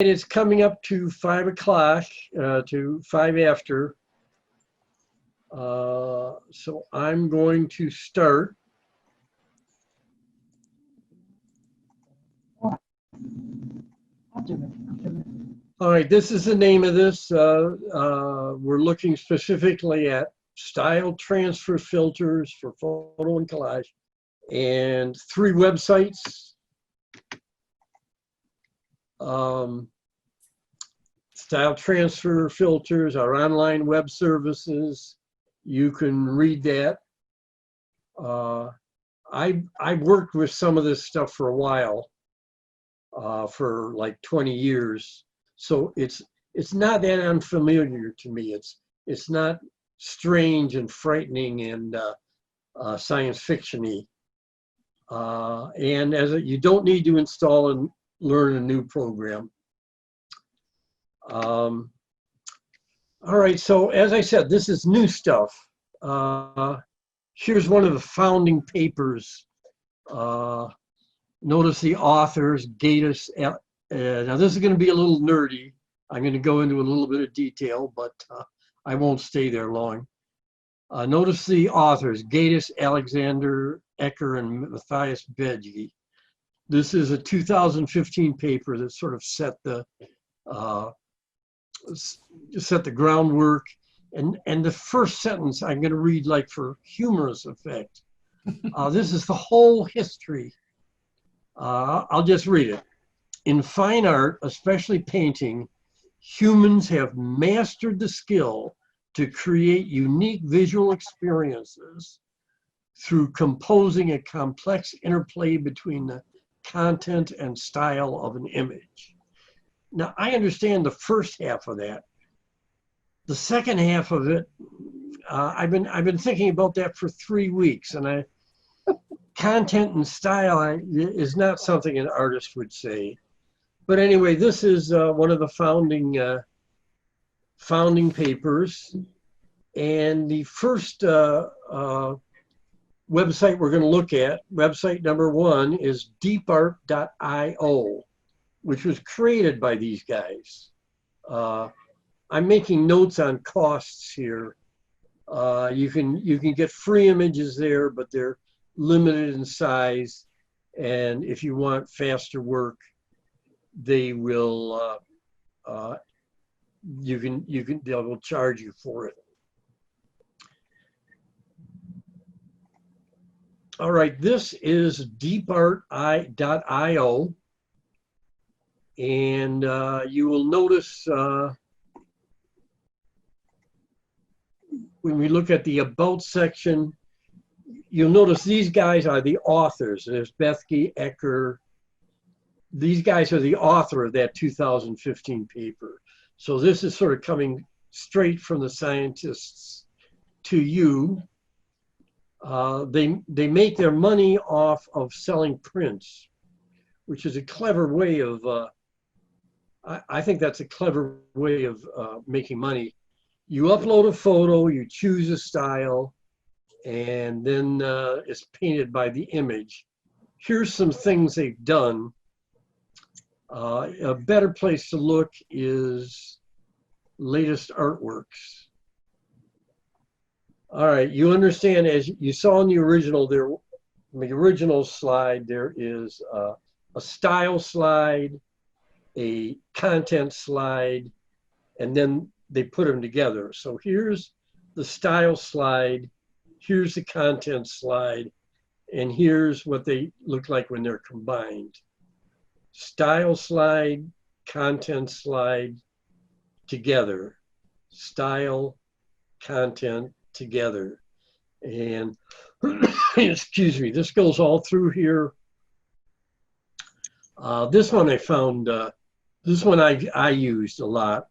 It's coming up to 5 o'clock, to 5 after. So I'm going to start. All right, this is the name of this. We're looking specifically at style transfer filters for photo and collage, and 3 websites. Style transfer filters are online web services. You can read that. I worked with some of this stuff for a while, for like 20 years. So it's not that unfamiliar to me. It's not strange and frightening and science fiction-y. And you don't need to install and learn a new program. All right, so as I said, this is new stuff. Here's one of the founding papers. Notice the authors, Gatus. Now this is going to be a little nerdy. I'm going to go into a little bit of detail, but I won't stay there long. Notice the authors, Gatus, Alexander, Ecker, and Matthias Bedge. This is a 2015 paper that sort of set the groundwork. And the first sentence I'm going to read like for humorous effect. This is the whole history. I'll just read it. In fine art, especially painting, humans have mastered the skill to create unique visual experiences through composing a complex interplay between the content and style of an image. Now, I understand the first half of that. The second half of it, I've been thinking about that for 3 weeks, and content and style is not something an artist would say. But anyway, this is one of the founding papers, and the first website we're going to look at, website number 1, is deepart.io, which was created by these guys. I'm making notes on costs here. You can get free images there, but they're limited in size. And if you want faster work, they will they will charge you for it. All right, this is deepart.io, and you will notice when we look at the About section, you'll notice these guys are the authors. There's Bethke, Ecker. These guys are the author of that 2015 paper. So this is sort of coming straight from the scientists to you. They make their money off of selling prints, which is a clever way of, I think that's a clever way of making money. You upload a photo, you choose a style, and then it's painted by the image. Here's some things they've done. A better place to look is latest artworks. All right, you understand, as you saw in the original slide, there is a style slide, a content slide, and then they put them together. So here's the style slide, here's the content slide, and here's what they look like when they're combined. Style slide, content slide, together. Style, content, together. And excuse me, this goes all through here. This one I found, this one I used a lot.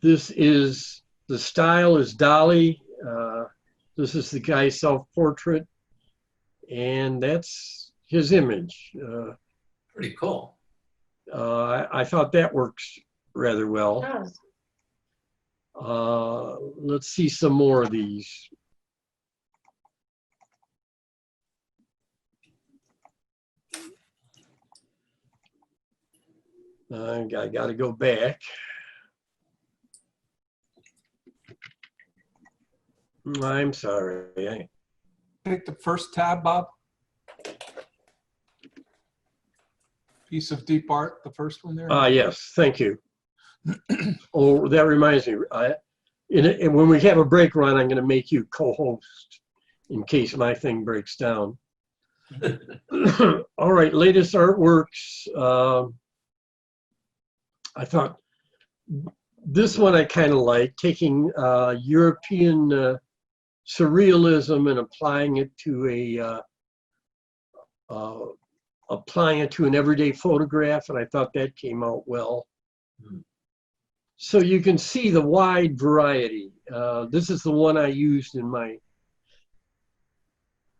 This is, the style is Dali. This is the guy's self-portrait, and that's his image. Pretty cool. I thought that works rather well. It does. Let's see some more of these. I got to go back. I'm sorry. Take the first tab, Bob. Piece of deep art, the first one there. Yes, thank you. Oh, that reminds me. And when we have a break run, I'm going to make you co-host in case my thing breaks down. All right, latest artworks. I thought this one I kind of like, taking European surrealism and applying it to an everyday photograph, and I thought that came out well. So you can see the wide variety. This is the one I used in my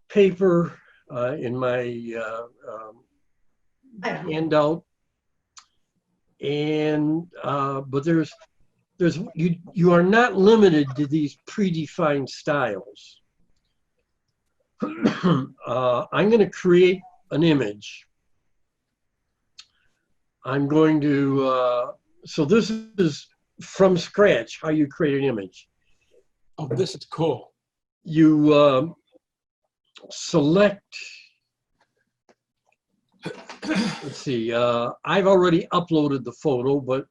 paper, in my handout. And but you are not limited to these predefined styles. I'm going to create an image. I'm going to so this is from scratch how you create an image. Oh, this is cool. You select, let's see, I've already uploaded the photo, but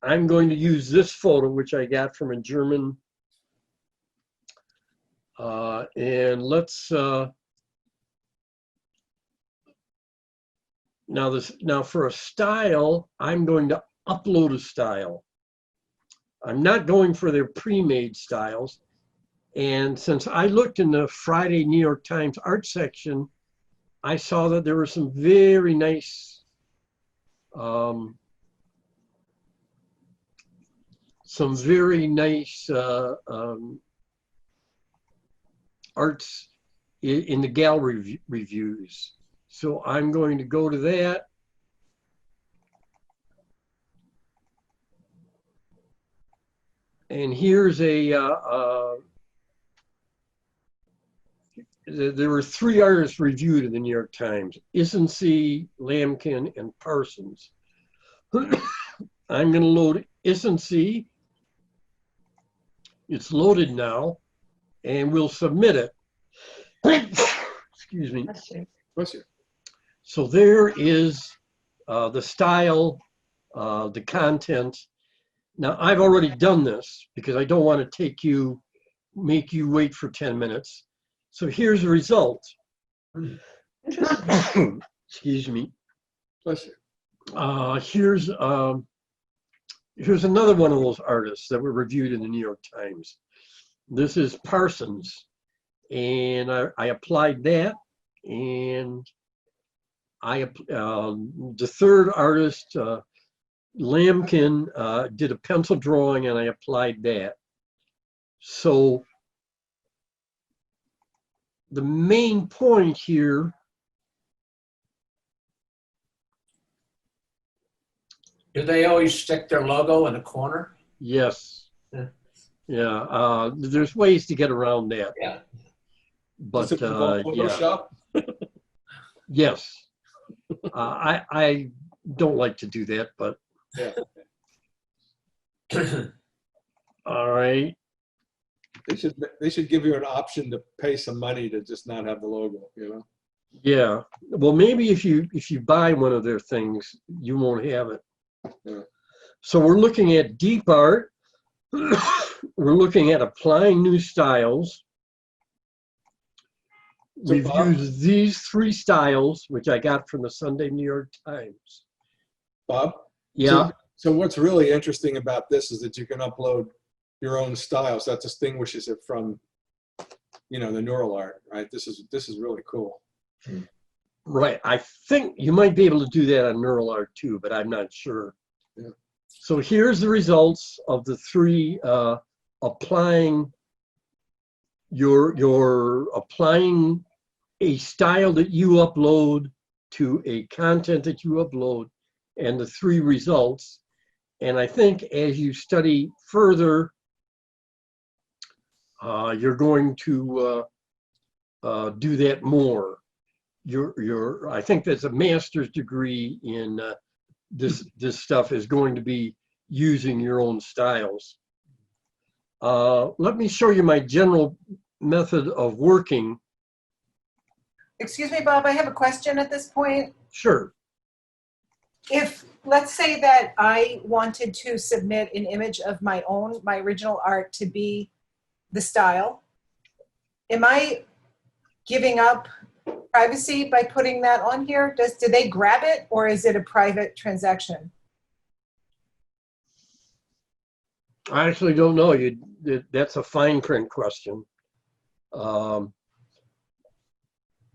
I'm going to use this photo, which I got from a German, and let's, now for a style, I'm going to upload a style. I'm not going for their pre-made styles. And since I looked in the Friday New York Times art section, I saw that there were some very nice arts in the gallery reviews. So I'm going to go to that. And here's there were 3 artists reviewed in the New York Times: Isensee, Lamkin, and Parsons. I'm going to load Isensee. It's loaded now, and we'll submit it. Excuse me. Bless you. So there is the style, the content. Now, I've already done this because I don't want to make you wait for 10 minutes. So here's the result. Excuse me. Bless you. Here's another one of those artists that were reviewed in the New York Times. This is Parsons, and I applied that, and the third artist, Lamkin, did a pencil drawing, and I applied that. So the main point here Do they always stick their logo in a corner? yes. Yeah. Yeah, there's ways to get around that. Yeah. But Does it involve yeah. Photoshop? Yes. I don't like to do that, but Yeah. all right. They should give you an option to pay some money to just not have the logo, you know? Yeah. Well, maybe if you buy one of their things, you won't have it. Yeah. So we're looking at deep art. We're looking at applying new styles. So We've Bob- used these 3 styles, which I got from the Sunday New York Times. Bob? Yeah. So what's really interesting about this is that you can upload your own styles. That distinguishes it from, you know, the neural art, right? This is really cool. Right. I think you might be able to do that on neural art too, but I'm not sure. Yeah. So here's the results of the 3 applying you're applying a style that you upload to a content that you upload, and the 3 results. And I think as you study further, you're going to do that more. I think that's a master's degree in this stuff is going to be using your own styles. Let me show you my general method of working. Excuse me, Bob, I have a question at this point. Sure. If, let's say that I wanted to submit an image of my original art to be the style, am I giving up privacy by putting that on here? Do they grab it, or is it a private transaction? I actually don't know. That's a fine print question.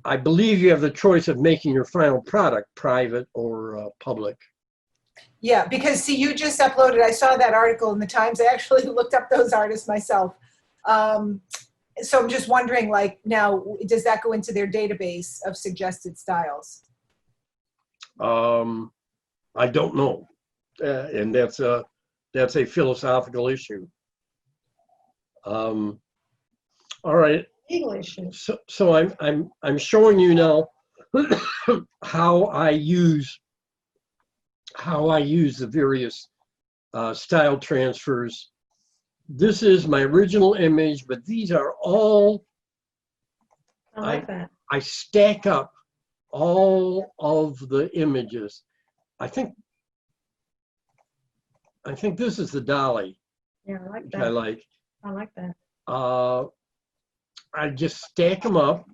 I believe you have the choice of making your final product private or public. Yeah, because see, you just uploaded, I saw that article in the Times. I actually looked up those artists myself. So I'm just wondering, like, now, does that go into their database of suggested styles? I don't know. And that's a philosophical issue. All right. Legal issue. So I'm showing you now how I use the various style transfers. This is my original image, but these are all, I like that. I stack up all of the images. I think this is the dolly, Yeah, I like which that. I like. I like that. I just stack them up,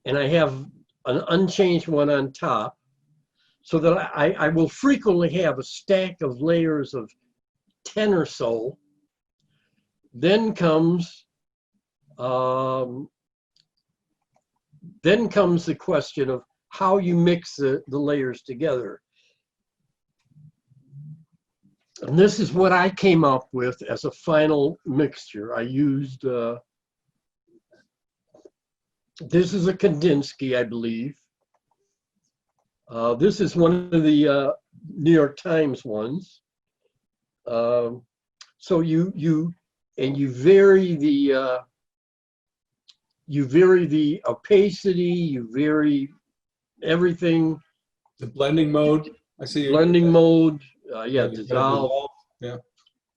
and I have an unchanged one on top, so that I will frequently have a stack of layers of 10 or so. Then comes the question of how you mix the layers together. And this is what I came up with as a final mixture. I used, this is a Kandinsky, I believe. This is one of the New York Times ones. So you vary the opacity, you vary everything. The blending mode. I see. Blending mode, Yeah, dissolve. Yeah.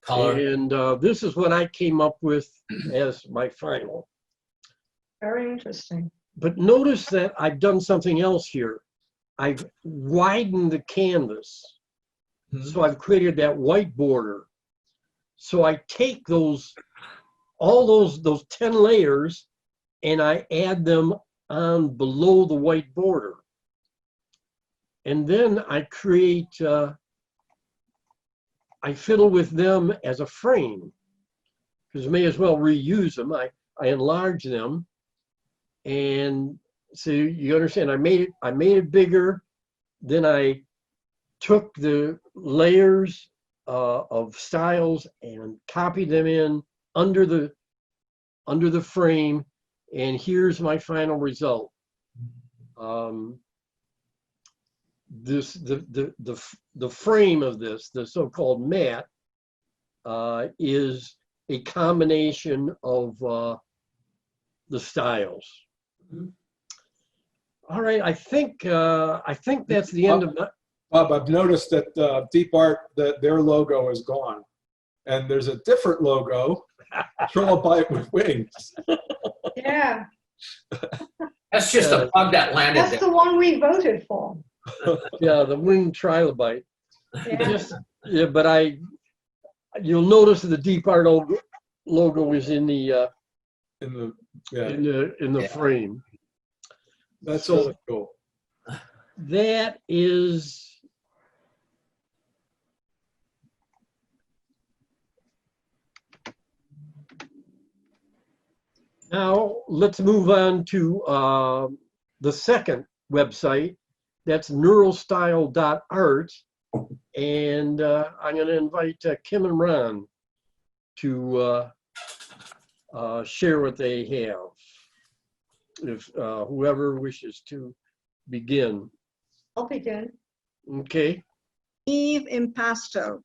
Color. And this is what I came up with as my final. Very interesting. But notice that I've done something else here. I've widened the canvas. So I've created that white border. So I take all those 10 layers and I add them on below the white border. And then I create, I fiddle with them as a frame, because I may as well reuse them. I enlarge them, and so you understand, I made it bigger. Then I took the layers of styles and copied them in under the frame, and here's my final result. The frame of this, the so-called mat, is a combination of the styles. All right, I think that's the end of my. Bob, I've noticed that Deep Art, that their logo is gone, and there's a different logo, Trilobite with wings. Yeah, That's just a bug that landed that's there. the one we voted for. Yeah, the winged trilobite. Yeah. But you'll notice that the Deep Art logo is in the In in the frame. that's So- really cool. That is. Now let's move on to the second website. That's neuralstyle.art. And I'm going to invite Kim and Ron to share what they have. If whoever wishes to begin. I'll begin. Okay. Eve Impasto.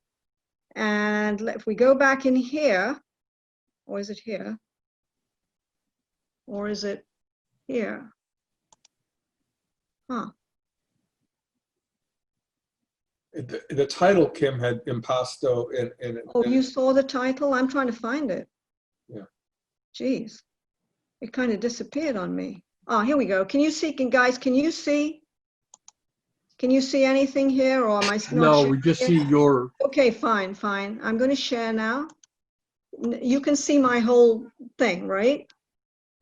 And if we go back in here, or is it here? Or is it here. Huh. The title, Kim, had impasto in it. Oh, you saw the title? I'm trying to find it. Yeah. Geez, it kind of disappeared on me. Oh, here we go. Can you see, guys, can you see? Can you see anything here, or am I not No, sharing we just it? see your, Okay, fine, fine. I'm going to share now. You can see my whole thing, right?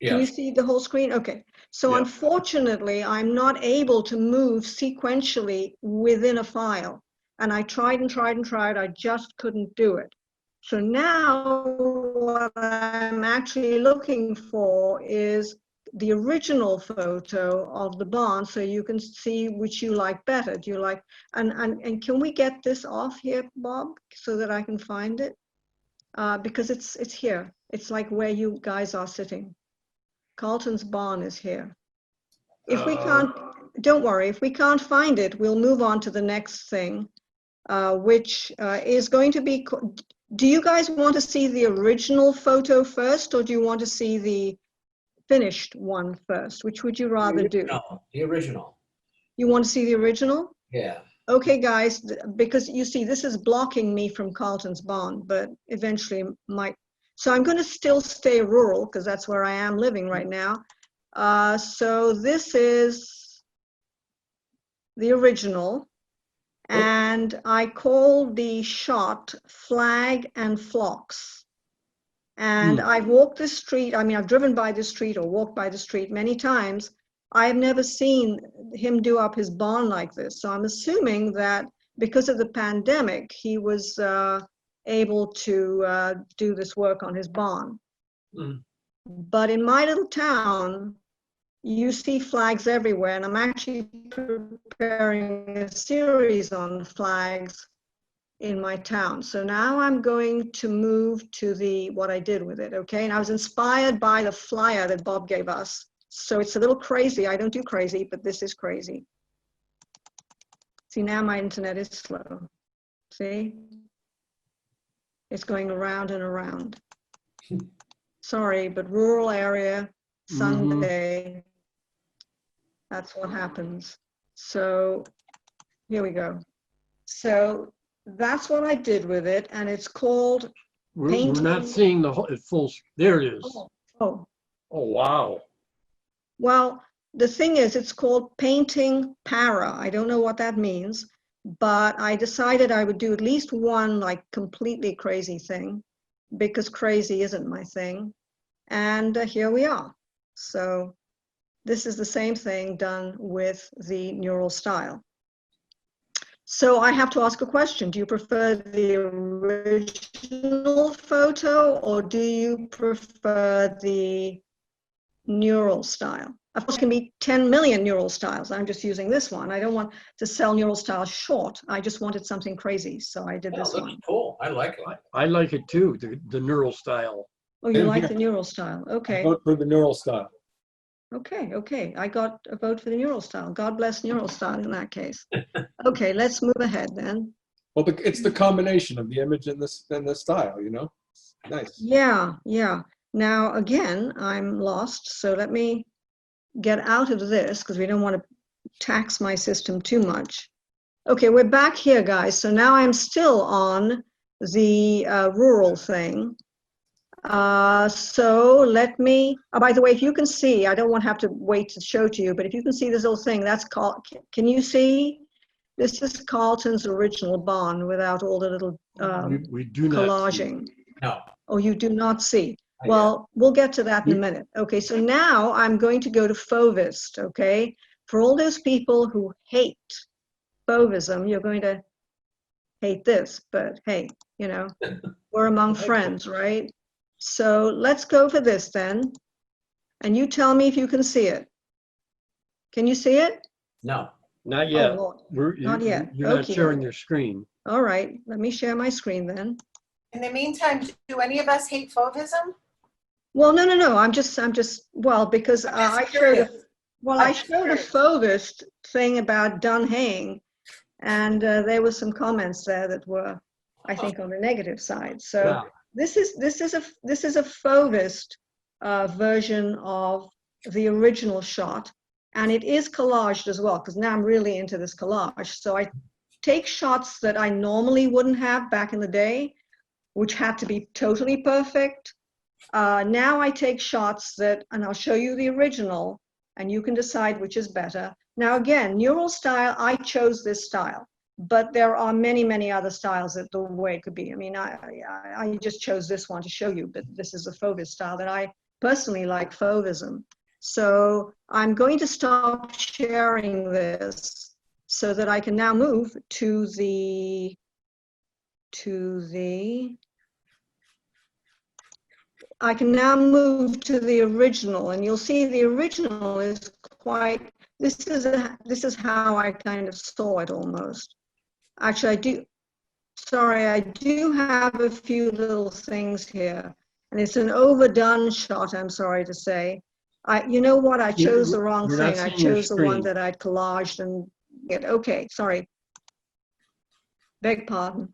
Can you Yes. see the whole screen? Okay. So Yeah. unfortunately, I'm not able to move sequentially within a file. And I tried and tried and tried. I just couldn't do it. So now what I'm actually looking for is the original photo of the barn, so you can see which you like better. Do you like, and can we get this off here, Bob, so that I can find it? Because it's here. It's like where you guys are sitting. Carlton's barn is here. If we can't, don't worry, if we can't find it, we'll move on to the next thing, which is going to be, do you guys want to see the original photo first, or do you want to see the finished one first? Which would you rather do? No, the original. You want to see the original? Yeah. Okay, guys, because you see, this is blocking me from Carlton's barn, but eventually might. So I'm going to still stay rural because that's where I am living right now. So this is the original, and I call the shot Flag and Flocks. And I've walked this street, I mean, I've driven by this street or walked by the street many times. I have never seen him do up his barn like this. So I'm assuming that because of the pandemic, he was able to do this work on his barn. Mm. But in my little town, you see flags everywhere, and I'm actually preparing a series on flags in my town. So now I'm going to move to what I did with it, okay? And I was inspired by the flyer that Bob gave us. So it's a little crazy. I don't do crazy, but this is crazy. See, now my internet is slow. See? It's going around and around. Sorry, but rural area, Sunday, that's what happens. So here we go. So that's what I did with it, and it's called we're not seeing the whole, full, there it is. Oh, Oh, wow. well, the thing is, it's called painting para. I don't know what that means, but I decided I would do at least one like completely crazy thing, because crazy isn't my thing. And here we are. So this is the same thing done with the neural style. So I have to ask a question. Do you prefer the original photo, or do you prefer the neural style? Of course, it can be 10 million neural styles. I'm just using this one. I don't want to sell neural styles short. I just wanted something crazy, so I did Yeah, this looks one. cool. I like it. I like it too, the neural style. Oh, you Same like here. the neural style? Okay. Vote for the neural style. Okay, okay. I got a vote for the neural style. God bless neural style in that case. Okay, let's move ahead then. Well, it's the combination of the image and the style, you know? Nice. Yeah, yeah. Now, again, I'm lost, so let me get out of this because we don't want to tax my system too much. Okay, we're back here, guys. So now I'm still on the rural thing. So let me, by the way, if you can see, I don't want to have to wait to show to you, but if you can see this little thing, that's called, can you see? This is Carlton's original barn without all the little We do not see. collaging. No. Oh, you do not see. I Well, we'll get to that in a minute. Okay, so now I'm going to go to Fauvist, okay? For all those people who hate Fauvism, you're going to hate this, but hey, you know, we're among friends, right? So let's go for this then. And you tell me if you can see it. Can you see it? No. Not Oh, yet. Lord. Not yet. You're not Okay. sharing your screen. All right, let me share my screen then. In the meantime, do any of us hate Fauvism? Well, no. I'm just, well, because I'm just I showed a, curious. well, I'm I just showed a curious. Fauvist thing about Dunhaying, and there were some comments there that were, I think, on the negative side. So Yeah. this is a Fauvist version of the original shot, and it is collaged as well, because now I'm really into this collage. So I take shots that I normally wouldn't have back in the day, which had to be totally perfect. Now I take shots that, and I'll show you the original, and you can decide which is better. Now again, neural style, I chose this style, but there are many, many other styles that the way it could be. I mean, I just chose this one to show you, but this is a Fauvism style that I personally like, Fauvism. So I'm going to stop sharing this so that I can now move to the I can now move to the original, and you'll see the original is quite, this is how I kind of saw it almost. Actually, I do have a few little things here, and it's an overdone shot, I'm sorry to say. You know what, I chose the wrong We're not thing. I seeing your chose the one screen. that I'd collaged and get, okay, sorry. Beg pardon.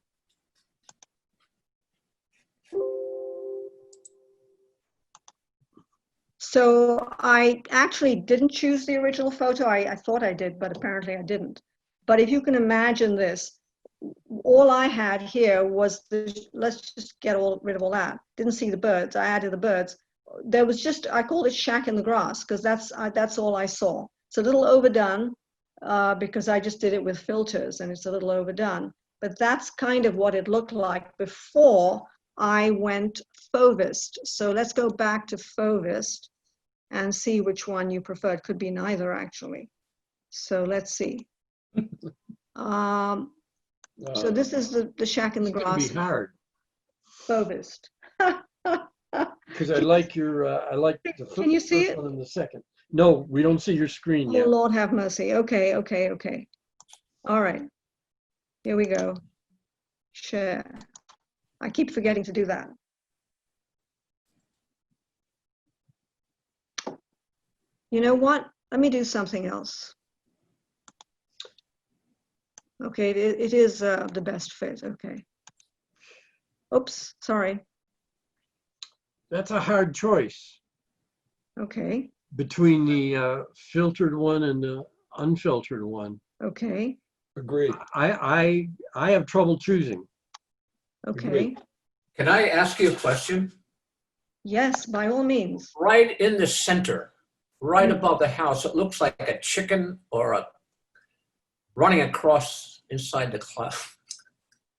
So I actually didn't choose the original photo. I thought I did, but apparently I didn't. But if you can imagine this, all I had here was let's just get rid of all that. Didn't see the birds. I added the birds. There was just, I called it shack in the grass because that's all I saw. It's a little overdone because I just did it with filters and it's a little overdone. But that's kind of what it looked like before I went Fauvist. So let's go back to Fauvist and see which one you prefer. It could be neither, actually. So let's see. So this is the shack in the It's going to grass. be hard Fauvist. because I like your I like the Can you see first it? one and the second. No, we don't see your screen Oh, yet. Lord have mercy. Okay. All right. Here we go. Share. I keep forgetting to do that. You know what? Let me do something else. Okay, it is the best fit. Okay. Oops, sorry. That's a hard choice Okay, between the filtered one and the unfiltered one. okay, Agreed. I have trouble choosing. okay. Agreed. Can I ask you a question? Yes, by all means. Right in the center, right above the house, it looks like a chicken or a running across inside the cloud.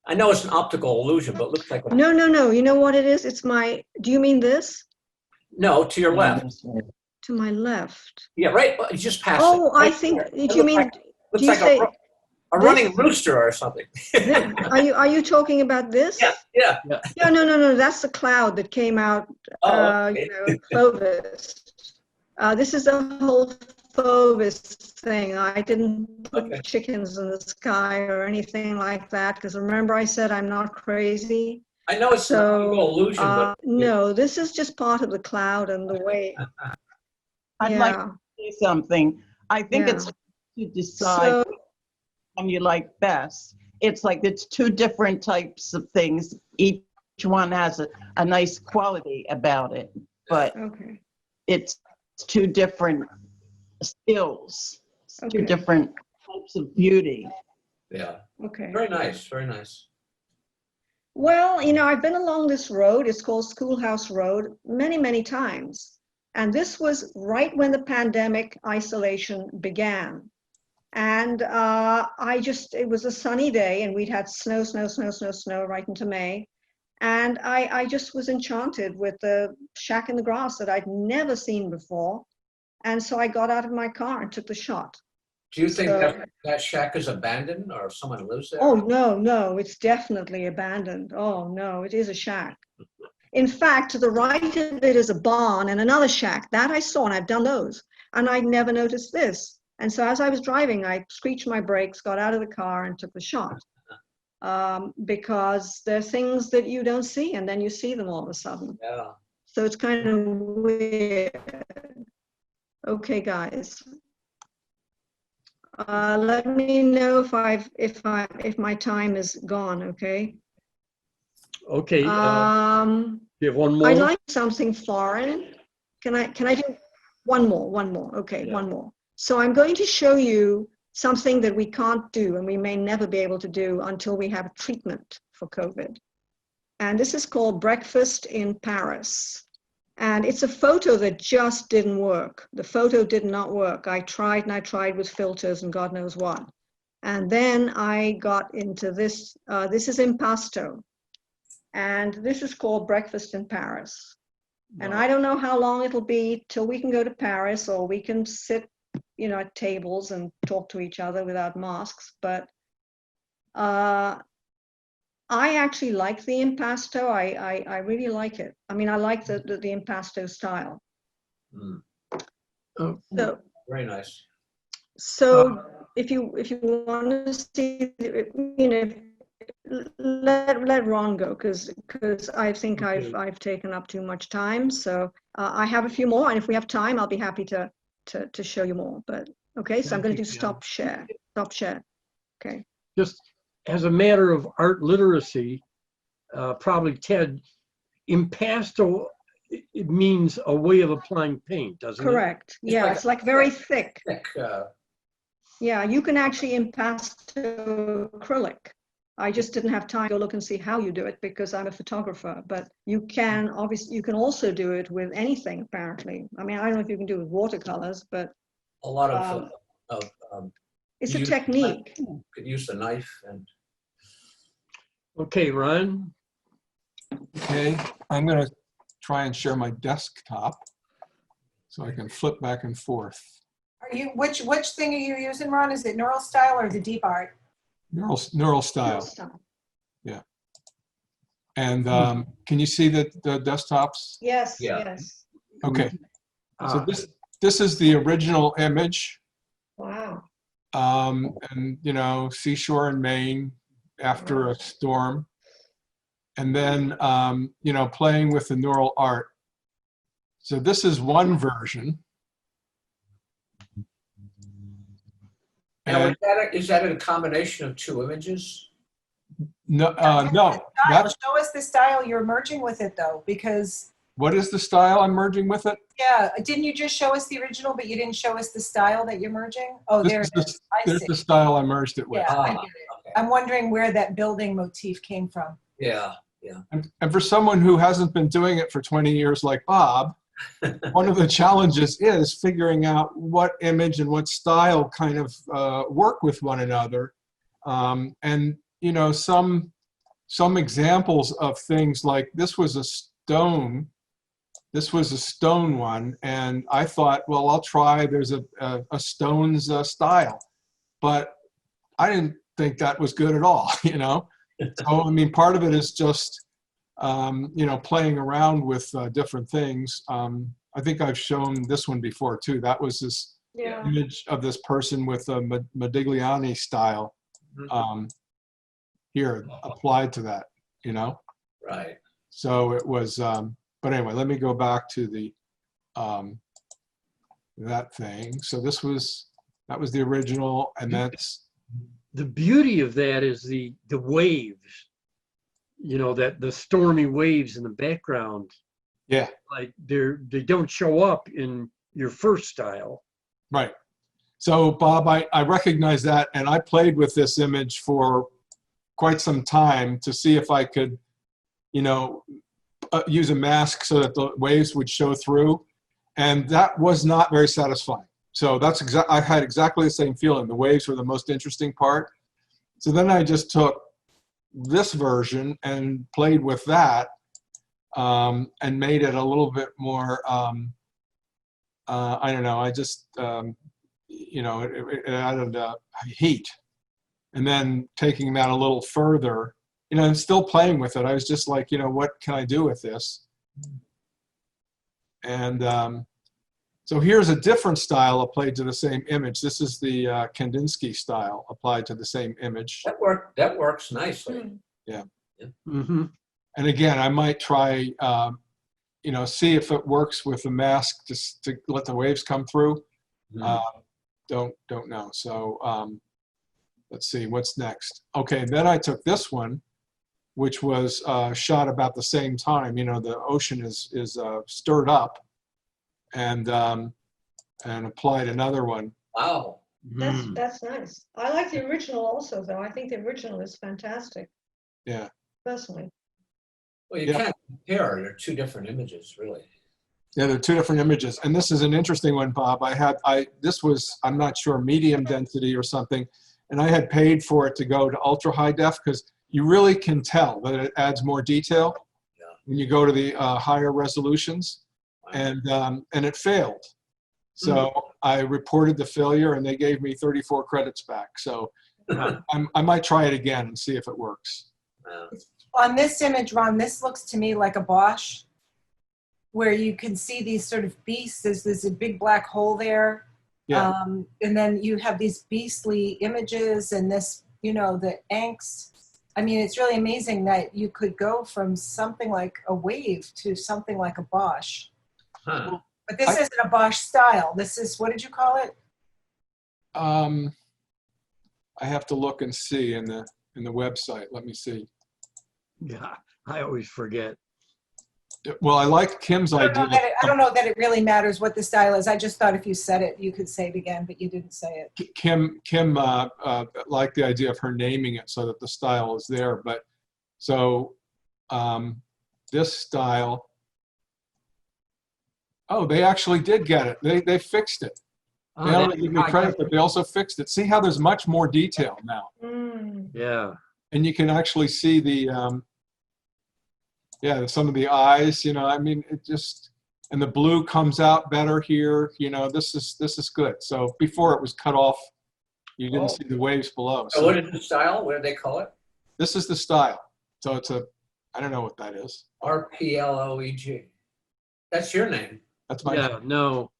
I know it's an optical illusion, but it looks like a, No. You know what it is? It's my, do you mean this? no, to your left. To my left. Yeah, right, just past it. Oh, I Right think, there. do It you looks mean, like, do looks you like say, a running this? rooster or something. Are you talking about this? Yeah. No, that's the cloud that came out, Oh, okay. Fauvist. This is a whole Fauvist thing. I didn't put Okay. chickens in the sky or anything like that, because remember I said I'm not crazy. I know it's an optical illusion, but No, this is just part of the cloud and the way, I'd like to say something. I think Yeah. it's to decide So, which one you like best. It's like it's two different types of things. Each one has a nice quality about it, but okay, it's two different skills, two Okay. different types of beauty. yeah, okay. very nice, very nice. Well, I've been along this road. It's called Schoolhouse Road many, many times. And this was right when the pandemic isolation began. And it was a sunny day and we'd had snow right into May. And I just was enchanted with the shack in the grass that I'd never seen before. And so I got out of my car and took the shot. Do you think So- that shack is abandoned or someone lives there? Oh, no, it's definitely abandoned. Oh, no, it is a shack. In fact, to the right of it is a barn and another shack. That I saw, and I've done those. And I'd never noticed this. And so as I was driving, I screeched my brakes, got out of the car, and took the shot. Because there are things that you don't see, and then you see them all of a sudden. Yeah. So it's kind of weird. Okay, guys. Let me know if my time is gone. Okay. Okay, you have one more? I'd like something foreign. Can I do One more. Okay, Yeah. one more. So I'm going to show you something that we can't do and we may never be able to do until we have a treatment for COVID. And this is called Breakfast in Paris. And it's a photo that just didn't work. The photo did not work. I tried and I tried with filters and God knows what. And then I got into this. This is impasto. And this is called Breakfast in Paris. And I don't know how long it'll be till we can go to Paris or we can sit, at tables and talk to each other without masks. But I actually like the impasto. I really like it. I mean, I like the impasto style. Mm, So, very nice. so if you want to see, let Ron go because I think Okay. I've taken up too much time. So I have a few more, and if we have time, I'll be happy to show you more. But okay, so I'm going to do stop share. Stop share. Okay. Just as a matter of art literacy, probably Ted, impasto, it means a way of applying paint, doesn't it? Correct. Yeah, like it's like very thick. Thick, Yeah, you can actually impasto acrylic. I just didn't have time to go look and see how you do it because I'm a photographer, but you can obviously, you can also do it with anything apparently. I mean, I don't know if you can do it with watercolors, but a lot of it's a use- technique. could use the knife and Okay, Ron. Okay, I'm going to try and share my desktop so I can flip back and forth. Are you, which thing are you using, Ron? Is it Neural Style or the Deep Art? Neural style. And can you see the desktops? Yes, Yeah. yes. Okay, so Uh, this is the original image. Wow. And seashore in Maine after a storm. And then, playing with the neural art. So this is one version. now And is that a combination of two images? no, Style. that's, Show us the style you're merging with it though, because what is the style I'm merging with it? yeah, didn't you just show us the original, but you didn't show us the style that you're merging? Oh, there it is. I There's see. the style I merged it with. Yeah, I Ah, get it. okay. I'm wondering where that building motif came from. Yeah. And for someone who hasn't been doing it for 20 years like Bob, one of the challenges is figuring out what image and what style kind of work with one another. And some examples of things like this was a stone. This was a stone one, and I thought, well, I'll try. There's a stone's style, but I didn't think that was good at all. So I mean, part of it is just playing around with different things. I think I've shown this one before too. That was this Yeah. image of this person with a Modigliani style here applied to that, Right. So it was, but anyway, let me go back to the, that thing. So that was the original, and that's, the beauty of that is the waves, that the stormy waves in the background, yeah, like they don't show up in your first style. right. So Bob, I recognize that, and I played with this image for quite some time to see if I could, use a mask so that the waves would show through, and that was not very satisfying. So that's I had exactly the same feeling. The waves were the most interesting part. So then I just took this version and played with that, and made it a little bit more, I don't know, I just, it added heat. And then taking that a little further, and still playing with it. I was just like, what can I do with this? And so here's a different style applied to the same image. This is the Kandinsky style applied to the same image. That works nicely. Mm-hmm. And again, I might try, see if it works with the mask just to let the waves come through. Don't know. So let's see what's next. Okay, then I took this one, which was shot about the same time. The ocean is stirred up, and and applied another one. Wow. Mm. That's nice. I like the original also, though. I think the original is fantastic, Yeah. personally. Well, you Yep. can't compare. They're two different images, really. Yeah, they're two different images. And this is an interesting one, Bob. This was, I'm not sure, medium density or something. And I had paid for it to go to ultra high def because you really can tell that it adds more detail Yeah. when you go to the higher resolutions. Wow. And it failed. So I reported the failure and they gave me 34 credits back. So I might try it again and see if it works. On this image, Ron, this looks to me like a Bosch, where you can see these sort of beasts. There's a big black hole there. Yeah. And then you have these beastly images and this, you know, the angst. I mean, it's really amazing that you could go from something like a wave to something like a Bosch. Huh. But this isn't a Bosch style. This is, what did you call it? I have to look and see in the website. Let me see. Yeah, I always forget. Well, I like Kim's I don't know idea. that I don't know that it really matters what the style is. I just thought if you said it, you could say it again, but you didn't say it. Kim liked the idea of her naming it so that the style is there. But so this style, oh, they actually did get it. They fixed it. Oh, They that- only give me credit, but they also fixed it. See how there's much more detail now. Yeah. And you can actually see the, yeah, some of the eyes, you know, I mean, it just, and the blue comes out better here, you know, this is good. So before it was cut off, you didn't see the waves below. So what is the style? What do they call it? This is the style. So it's I don't know what that is. RPLOEG. That's your name. That's my, Yeah, no.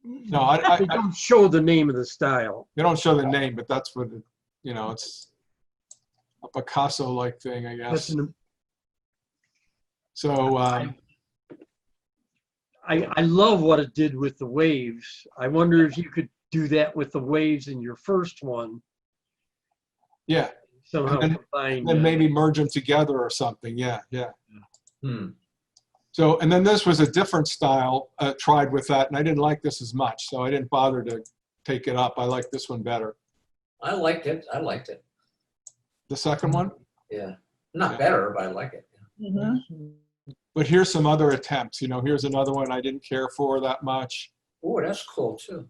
no, They don't show the name of the style. they don't show the name, but that's what, you know, it's a Picasso-like thing, I That's guess. an, So, I love what it did with the waves. I wonder if you could do that with the waves in your first one. yeah, Somehow And combine. then maybe merge them together or something. Yeah, yeah. Hmm. So, and then this was a different style tried with that, and I didn't like this as much, so I didn't bother to take it up. I like this one better. I liked it. I liked it. The second one? Yeah. Not Yeah. better, but I like it. But here's some other attempts. You know, here's another one I didn't care for that much. Oh, that's cool too.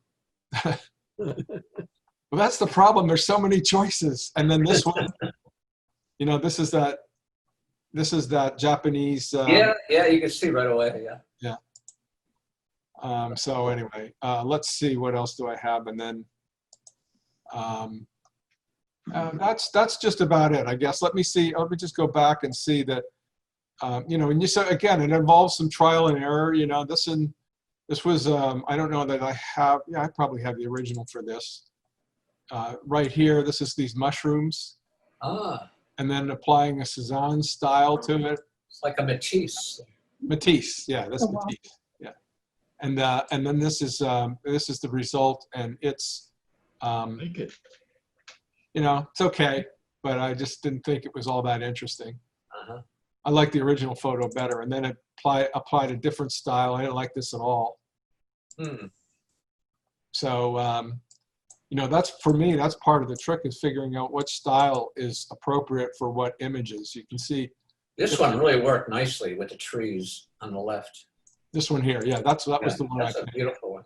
Well, that's the problem. There's so many choices. And then this one, you know, this is that Japanese. Yeah, you can see right away. Yeah. So anyway, let's see, what else do I have? And then that's just about it, I guess. Let me see. Let me just go back and see that, you know, and you said, again, it involves some trial and error. You know, this was, I don't know that I have, yeah, I probably have the original for this. Right here, this is these mushrooms. Ah, And then applying a Cezanne style to it. it's like a Matisse. Matisse, yeah, that's Matisse, yeah. And then this is the result, and it's, Like it. you know, it's okay, but I just didn't think it was all that interesting. Uh-huh. I like the original photo better, and then applied a different style. I didn't like this at all. Hmm. So, you know, that's, for me, that's part of the trick, is figuring out what style is appropriate for what images. You can see This one really worked nicely with the trees on the left. this one here. Yeah, that was the one I That's a picked. beautiful one.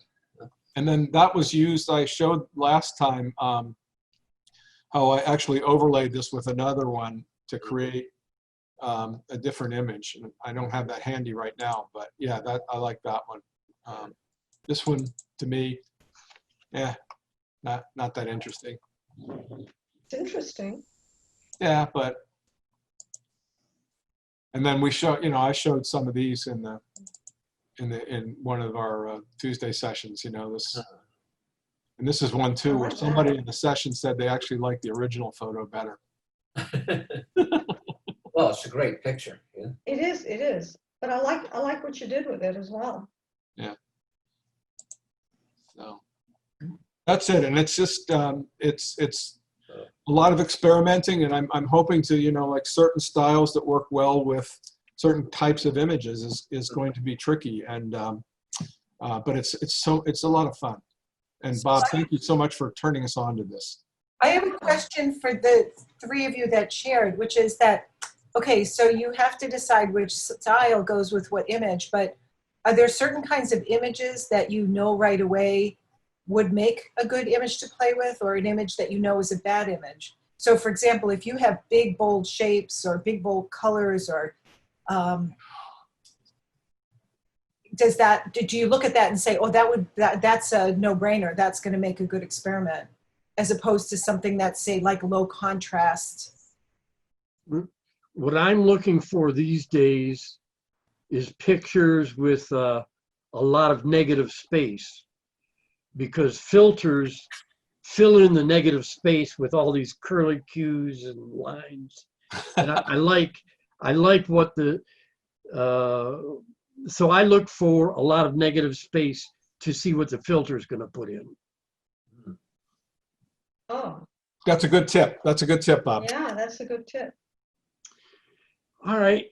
And then that was used, I showed last time how I actually overlaid this with another one to create a different image. And I don't have that handy right now, but yeah, I like that one. This one, to me, yeah, not that interesting. It's interesting. Yeah, but, and then we show, you know, I showed some of these in one of our Tuesday sessions, you know, this, and this is one too, where somebody in the session said they actually liked the original photo better. Well, it's a great picture. Yeah. It is. But I like what you did with it as well. Yeah. So that's it. And it's just, it's a lot of experimenting, and I'm hoping to, you know, like certain styles that work well with certain types of images is going to be tricky. And But it's a lot of fun. And Bob, thank you so much for turning us on to this. I have a question for the three of you that shared, which is that, okay, so you have to decide which style goes with what image, but are there certain kinds of images that you know right away would make a good image to play with, or an image that you know is a bad image? So for example, if you have big, bold shapes or big, bold colors, or do you look at that and say, oh, that's a no-brainer, that's going to make a good experiment, as opposed to something that's, say, like low contrast? What I'm looking for these days is pictures with a lot of negative space, because filters fill in the negative space with all these curlicues and lines. And I like what the, so I look for a lot of negative space to see what the filter is going to put in. Oh, That's a good tip. That's a good tip, Bob. yeah, that's a good tip. All right.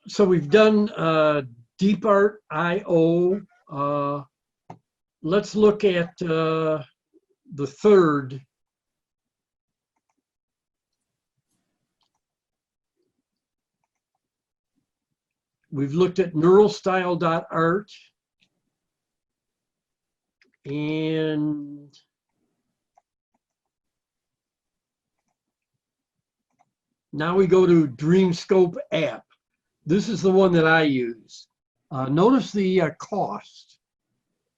So we've done DeepArt.io. Let's look at the third. We've looked at neuralstyle.art. And now we go to Dreamscope app. This is the one that I use. Notice the cost.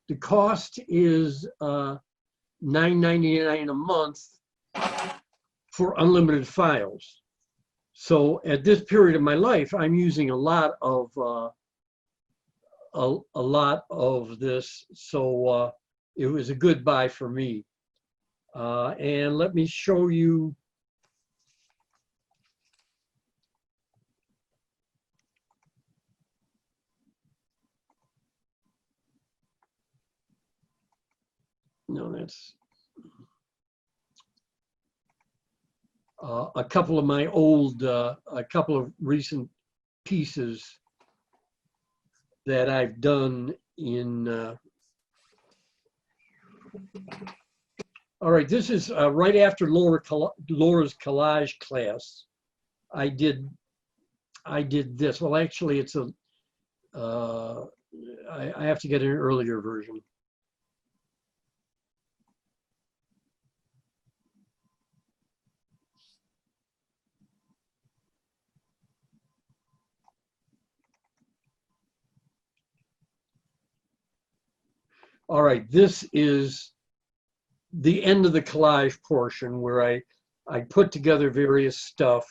The cost is $9.99 a month for unlimited files. So at this period of my life, I'm using a lot of this. So it was a good buy for me. And let me show you. No, that's a couple of my old, a couple of recent pieces that I've done in. All right, this is right after Laura's collage class. I did this. Well, actually, it's a. I have to get an earlier version. All right, this is the end of the collage portion where I put together various stuff,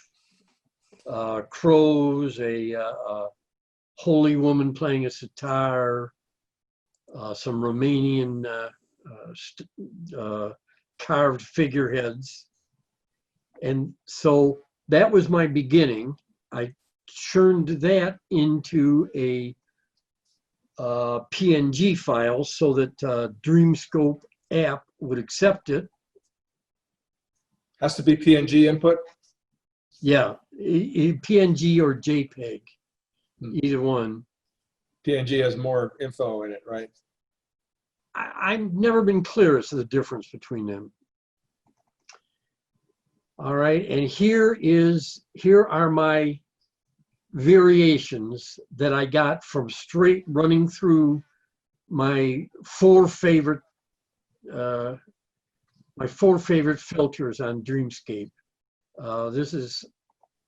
crows, a holy woman playing a sitar, some Romanian carved figureheads. And so that was my beginning. I churned that into a PNG file so that Dreamscope app would accept it. Has to be PNG input. Yeah, PNG or JPEG, either one. PNG has more info in it, right? I've never been clear as to the difference between them. All right, and here are my variations that I got from straight running through my four favorite filters on Dreamscape.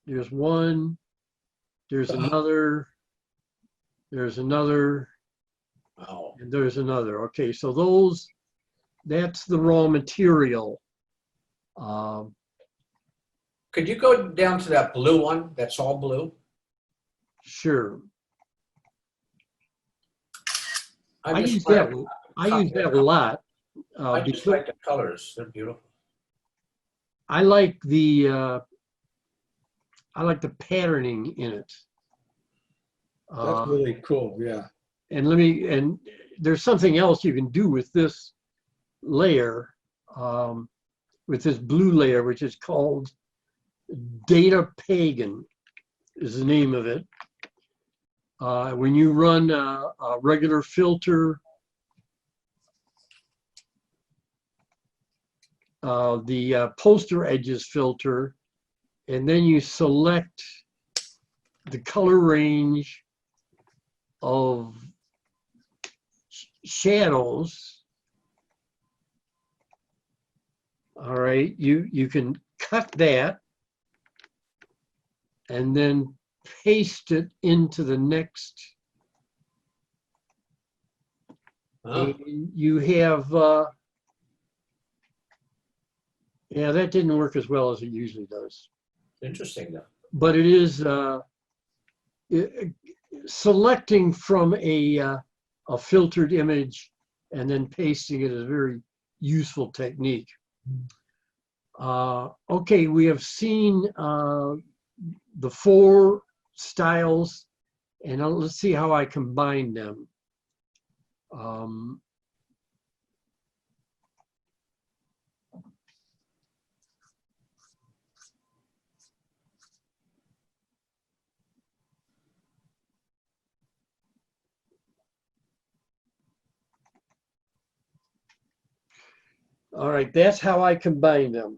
There's one, there's another, Wow. and there's another. Okay, so that's the raw material. Could you go down to that blue one? That's all blue. Sure. I just use like- that. I use that a lot. I just like the colors. They're beautiful. I like the patterning in it. That's really cool. Yeah. And there's something else you can do with this layer, with this blue layer, which is called Data Pagan, is the name of it. When you run a regular filter, the poster edges filter, and then you select the color range of shadows. All right, you can cut that and then paste it into the next. Oh, And you have, yeah, that didn't work as well as it usually does. interesting though. But it is selecting from a filtered image and then pasting it is a very useful technique. Okay, we have seen the 4 styles, and let's see how I combine them. All right, that's how I combine them.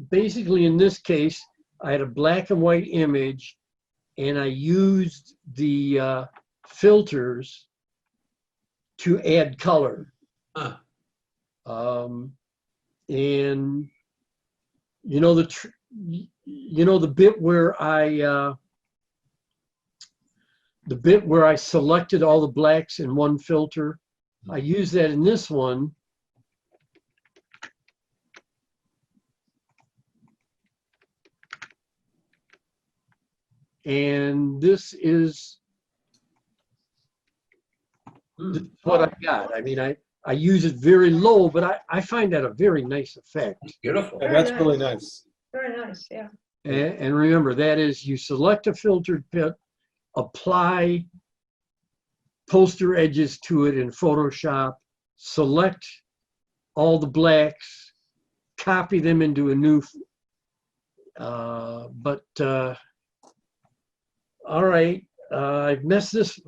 Basically, in this case, I had a black and white image, and I used the filters to add color. Huh. And you know the bit where I selected all the blacks in one filter. I use that in this one. And this is what I got. I mean, I use it very low, but I find that a very nice effect. Beautiful. Yeah, that's really nice. Very nice, yeah. And remember, that is, you select a filtered bit, apply poster edges to it in Photoshop, select all the blacks, copy them into a new, all right, I've messed this.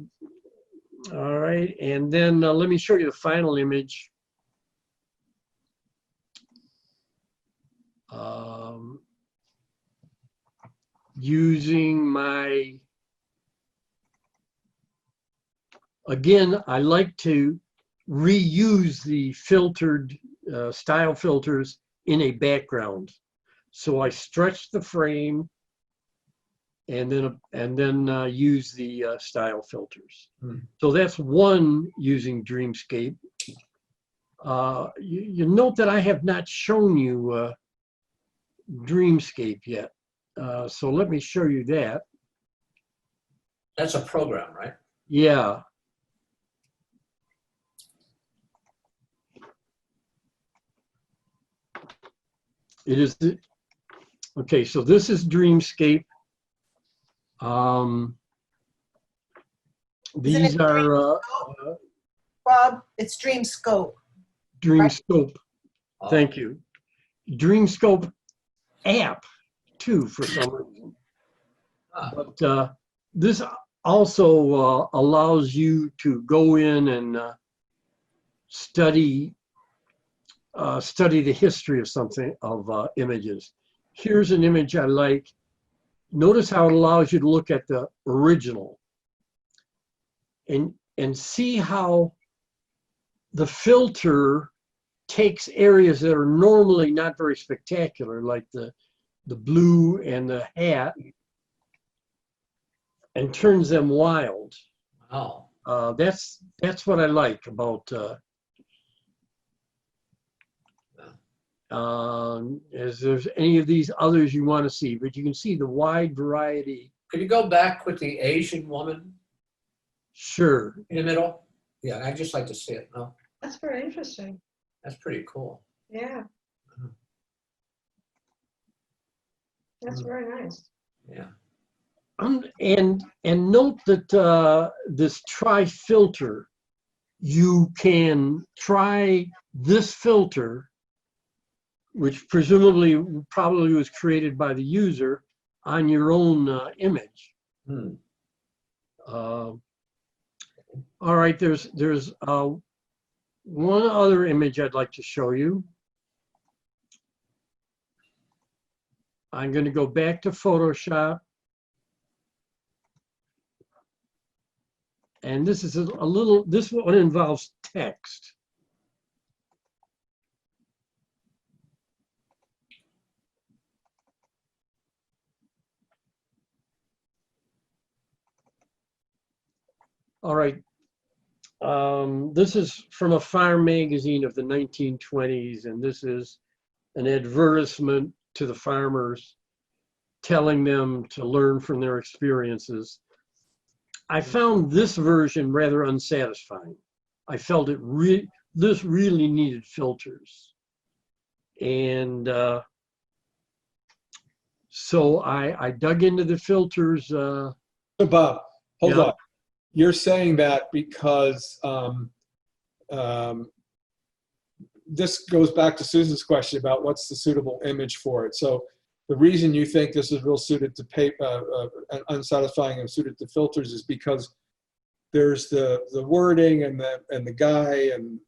All right, and then let me show you the final image. Using my, again, I like to reuse the filtered style filters in a background. So I stretch the frame and then use the style filters. So that's one using Dreamscape. You note that I have not shown you Dreamscape yet. So let me show you that. That's a program, right? Yeah. It is, okay, so this is Dreamscape. These are Bob, it's Dreamscope. Dreamscope. Oh, Thank you. Dreamscope app too, for some reason. But this also allows you to go in and study the history of something, of images. Here's an image I like. Notice how it allows you to look at the original and see how the filter takes areas that are normally not very spectacular, like the blue and the hat, and turns them wild. wow. That's what I like about if there's any of these others you want to see, but you can see the wide variety. Could you go back with the Asian woman Sure. in the middle? Yeah, I'd just like to see it. No, That's very interesting. that's pretty cool. Yeah. That's very nice. Yeah. And note that this try filter, you can try this filter, which presumably probably was created by the user, on your own image. All right, there's one other image I'd like to show you. I'm going to go back to Photoshop. And this is this one involves text. All right. This is from a farm magazine of the 1920s, and this is an advertisement to the farmers telling them to learn from their experiences. I found this version rather unsatisfying. I felt this really needed filters. And so I dug into the filters. So Bob, hold Yeah. on. You're saying that because this goes back to Susan's question about what's the suitable image for it. So the reason you think this is real suited to paper, unsatisfying and suited to filters is because there's the wording and the guy and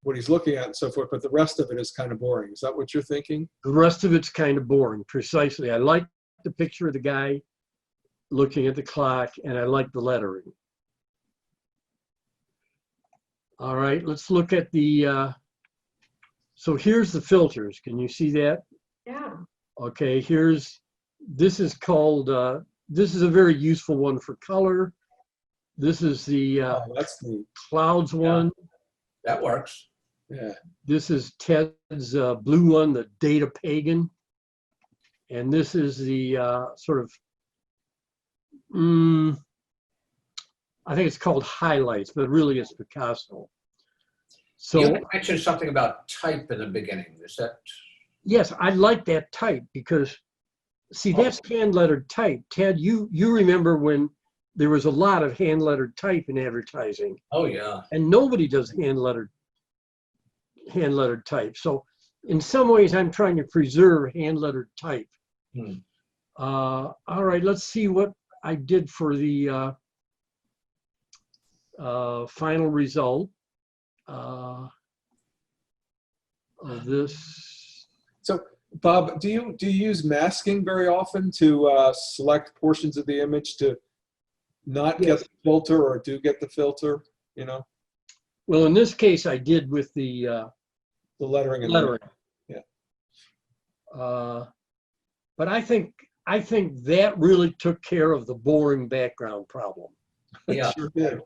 what he's looking at and so forth, but the rest of it is kind of boring. Is that what you're thinking? The rest of it's kind of boring, precisely. I like the picture of the guy looking at the clock, and I like the lettering. All right, let's look at the, so here's the filters. Can you see that? Yeah. Okay, this is called, this is a very useful one for color. This is the Oh, that's neat. clouds one. That works. Yeah. This is Ted's blue one, the Data Pagan. And this is the sort of, I think it's called highlights, but really it's Picasso. So You mentioned something about type in the beginning. Is that? yes, I like that type because, see, that's hand-lettered type. Ted, you remember when there was a lot of hand-lettered type in advertising, Oh, yeah. and nobody does hand-lettered type. So in some ways, I'm trying to preserve hand-lettered type. All right, let's see what I did for the final result of this. So Bob, do you use masking very often to select portions of the image to not get the filter or do get the filter, you know? Well, in this case, I did with the The lettering. Yeah. But I think that really took care of the boring background problem. Yeah. Sure did.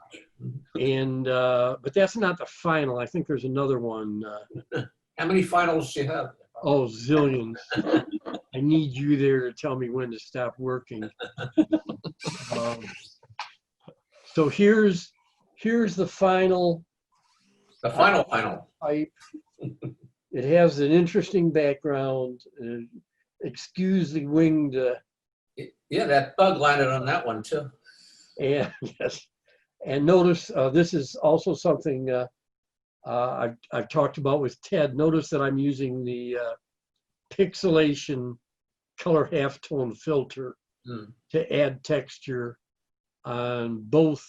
And but that's not the final. I think there's another one. How many finals do you have? Oh, zillions. I need you there to tell me when to stop working. So here's the final The final. type. It has an interesting background. Excuse the winged. Yeah, that bug landed on that one too. And yes, and notice this is also something I've talked about with Ted. Notice that I'm using the pixelation color halftone filter to add texture on both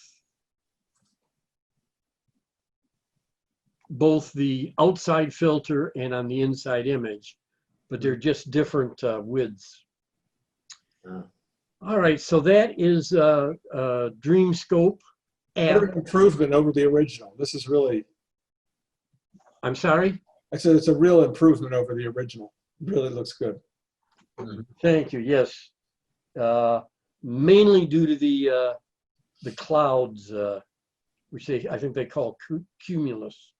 the outside filter and on the inside image, but they're just different widths. All right, so that is DreamScope What app. an improvement over the original. This is really, I'm sorry? I said it's a real improvement over the original. It really looks good. Thank you, yes. Mainly due to the clouds, which I think they call cumulus.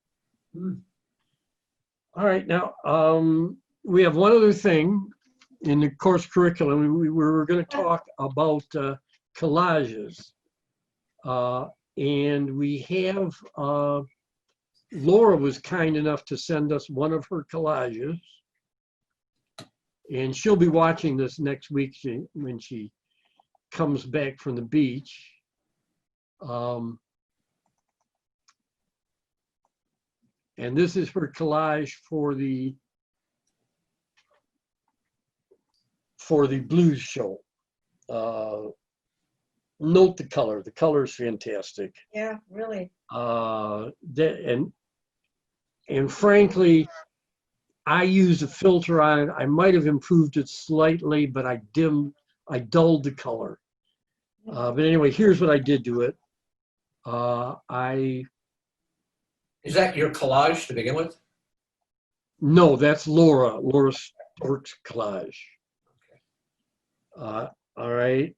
All right, now we have one other thing in the course curriculum. We were going to talk about collages. And we have, Laura was kind enough to send us one of her collages. And she'll be watching this next week when she comes back from the beach. And this is her collage for the blues show. note the color. The color is fantastic. Yeah, really. And frankly, I used a filter on it. I might have improved it slightly, but I dulled the color. But anyway, here's what I did to it. Is that your collage to begin with? No, that's Laura Stork's collage. All right.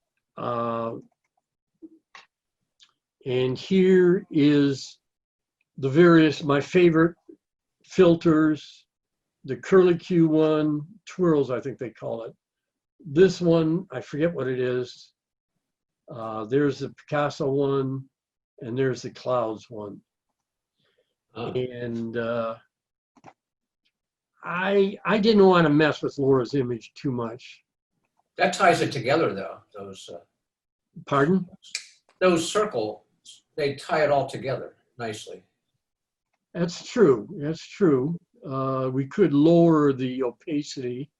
And here is my favorite filters, the curlicue one, twirls, I think they call it. This one, I forget what it is. There's the Picasso one, and there's the clouds one. And I didn't want to mess with Laura's image too much. That ties it together, though. Pardon? Those circles, they tie it all together nicely. That's true. That's true. We could lower the opacity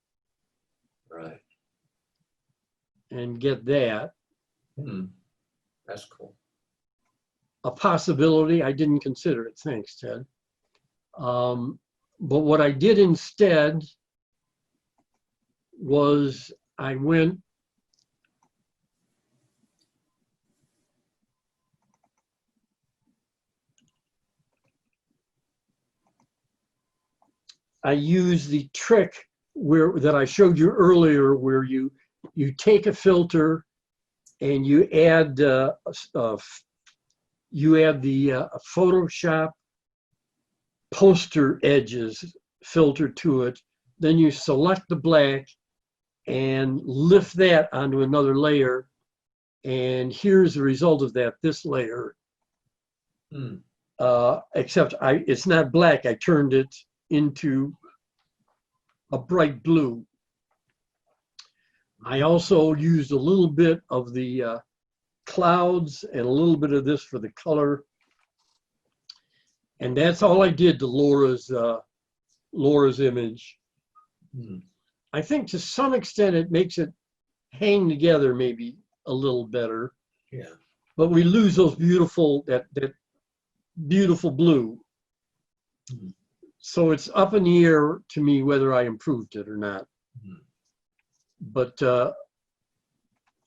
Right. and get that. That's cool. A possibility. I didn't consider it. Thanks, Ted. But what I did instead was I used the trick that I showed you earlier, where you take a filter and you add the Photoshop poster edges filter to it. Then you select the black and lift that onto another layer. And here's the result of that, this layer. Except it's not black. I turned it into a bright blue. I also used a little bit of the clouds and a little bit of this for the color. And that's all I did to Laura's image. I think to some extent it makes it hang together maybe a little better. Yeah. But we lose those that beautiful blue. So it's up in the air to me whether I improved it or not. But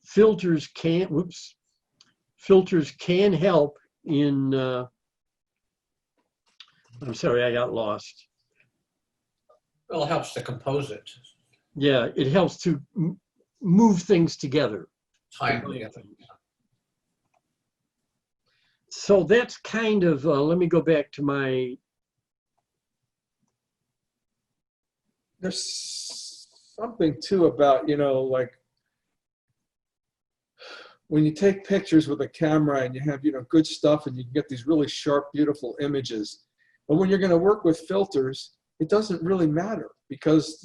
filters can help in, I'm sorry, I got lost. Well, it helps to compose it. Yeah, it helps to move things together. Tie them together. So that's kind of, let me go back to my. There's something too about, like when you take pictures with a camera and you have, good stuff and you can get these really sharp, beautiful images. But when you're going to work with filters, it doesn't really matter because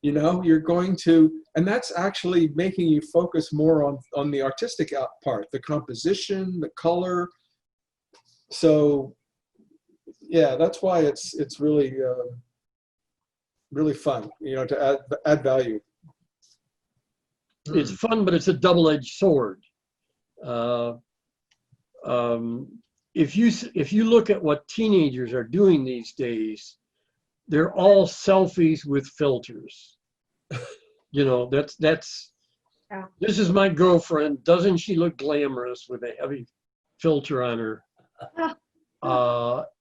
you're going to, and that's actually making you focus more on the artistic part, the composition, the color. So yeah, that's why it's really, really fun, to add value. It's fun, but it's a double-edged sword. If you look at what teenagers are doing these days, they're all selfies with filters. That's Yeah. This is my girlfriend. Doesn't she look glamorous with a heavy filter on her?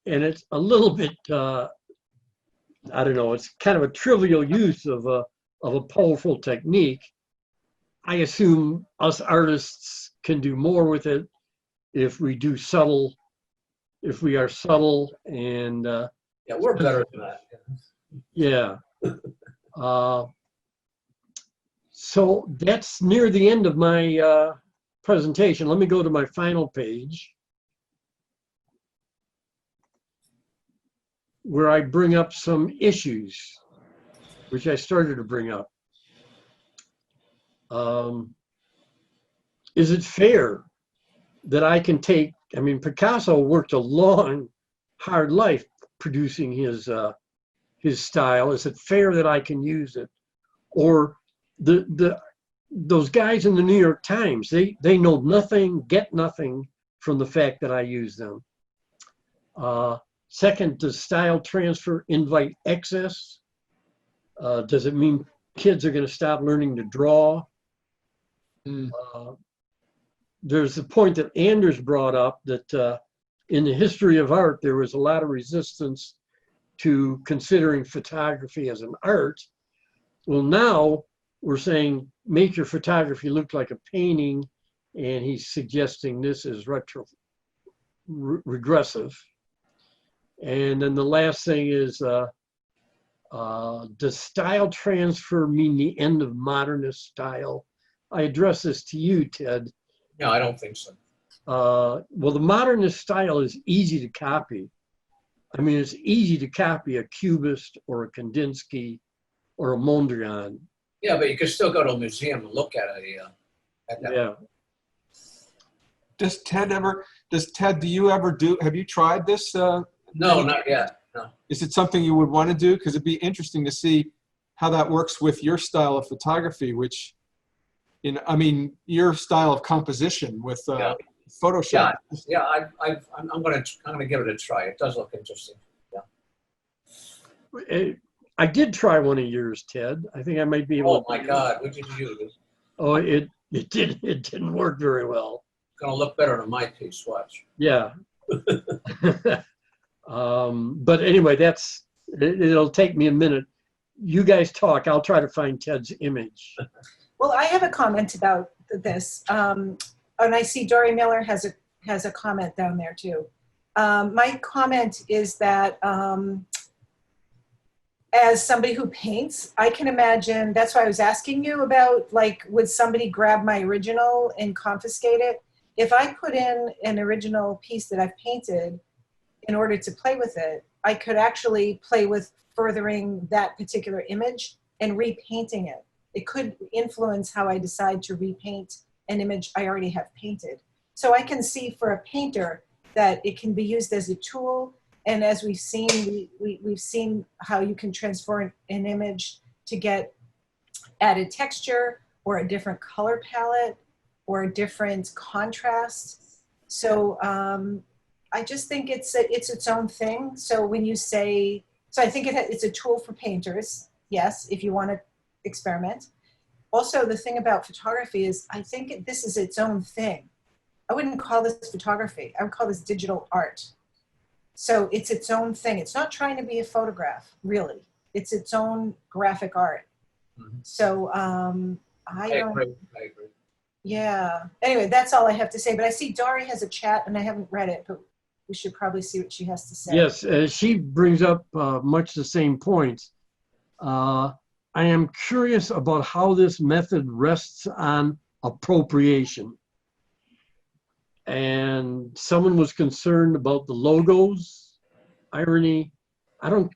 And it's a little bit, I don't know, it's kind of a trivial use of a powerful technique. I assume us artists can do more with it if we are subtle and Yeah, we're better than that. yeah. So that's near the end of my presentation. Let me go to my final page where I bring up some issues, which I started to bring up. Is it fair that I can take, Picasso worked a long, hard life producing his style. Is it fair that I can use it? Or the those guys in the New York Times, they know nothing, get nothing from the fact that I use them. Second, does style transfer invite excess? Does it mean kids are going to stop learning to draw? There's a point that Anders brought up that in the history of art, there was a lot of resistance to considering photography as an art. Well, now we're saying make your photography look like a painting, and he's suggesting this is regressive. And then the last thing is, does style transfer mean the end of modernist style? I address this to you, Ted. No, I don't think so. Well, the modernist style is easy to copy. I mean, it's easy to copy a Cubist or a Kandinsky or a Mondrian. Yeah, but you can still go to a museum and look at that. Yeah. Does Ted, do you ever have you tried this? No, not yet. No. Is it something you would want to do? Because it'd be interesting to see how that works with your style of photography, which, I mean, your style of composition with Photoshop. Yeah. I'm gonna give it a try. It does look interesting. Yeah. I did try one of yours, Ted. I think I might be able. Oh my God! What did you do? Oh, it didn't work very well. It's gonna look better than my piece. Watch. Yeah. But anyway, it'll take me a minute. You guys talk. I'll try to find Ted's image. Well, I have a comment about this. And I see Dory Miller has a comment down there too. My comment is that as somebody who paints, I can imagine, that's why I was asking you about, like, would somebody grab my original and confiscate it? If I put in an original piece that I've painted in order to play with it, I could actually play with furthering that particular image and repainting it. It could influence how I decide to repaint an image I already have painted. So I can see for a painter that it can be used as a tool. And as we've seen, we've seen how you can transform an image to get added texture or a different color palette or a different contrast. So I just think it's its own thing. So when you say, so I think it's a tool for painters, yes, if you want to experiment. Also, the thing about photography is I think this is its own thing. I wouldn't call this photography. I would call this digital art. So it's its own thing. It's not trying to be a photograph, really. It's its own graphic art. Mm-hmm. So I agree. Yeah. Anyway, that's all I have to say. But I see Dory has a chat, and I haven't read it, but we should probably see what she has to say. Yes, she brings up much the same points. I am curious about how this method rests on appropriation. And someone was concerned about the logos, irony. I don't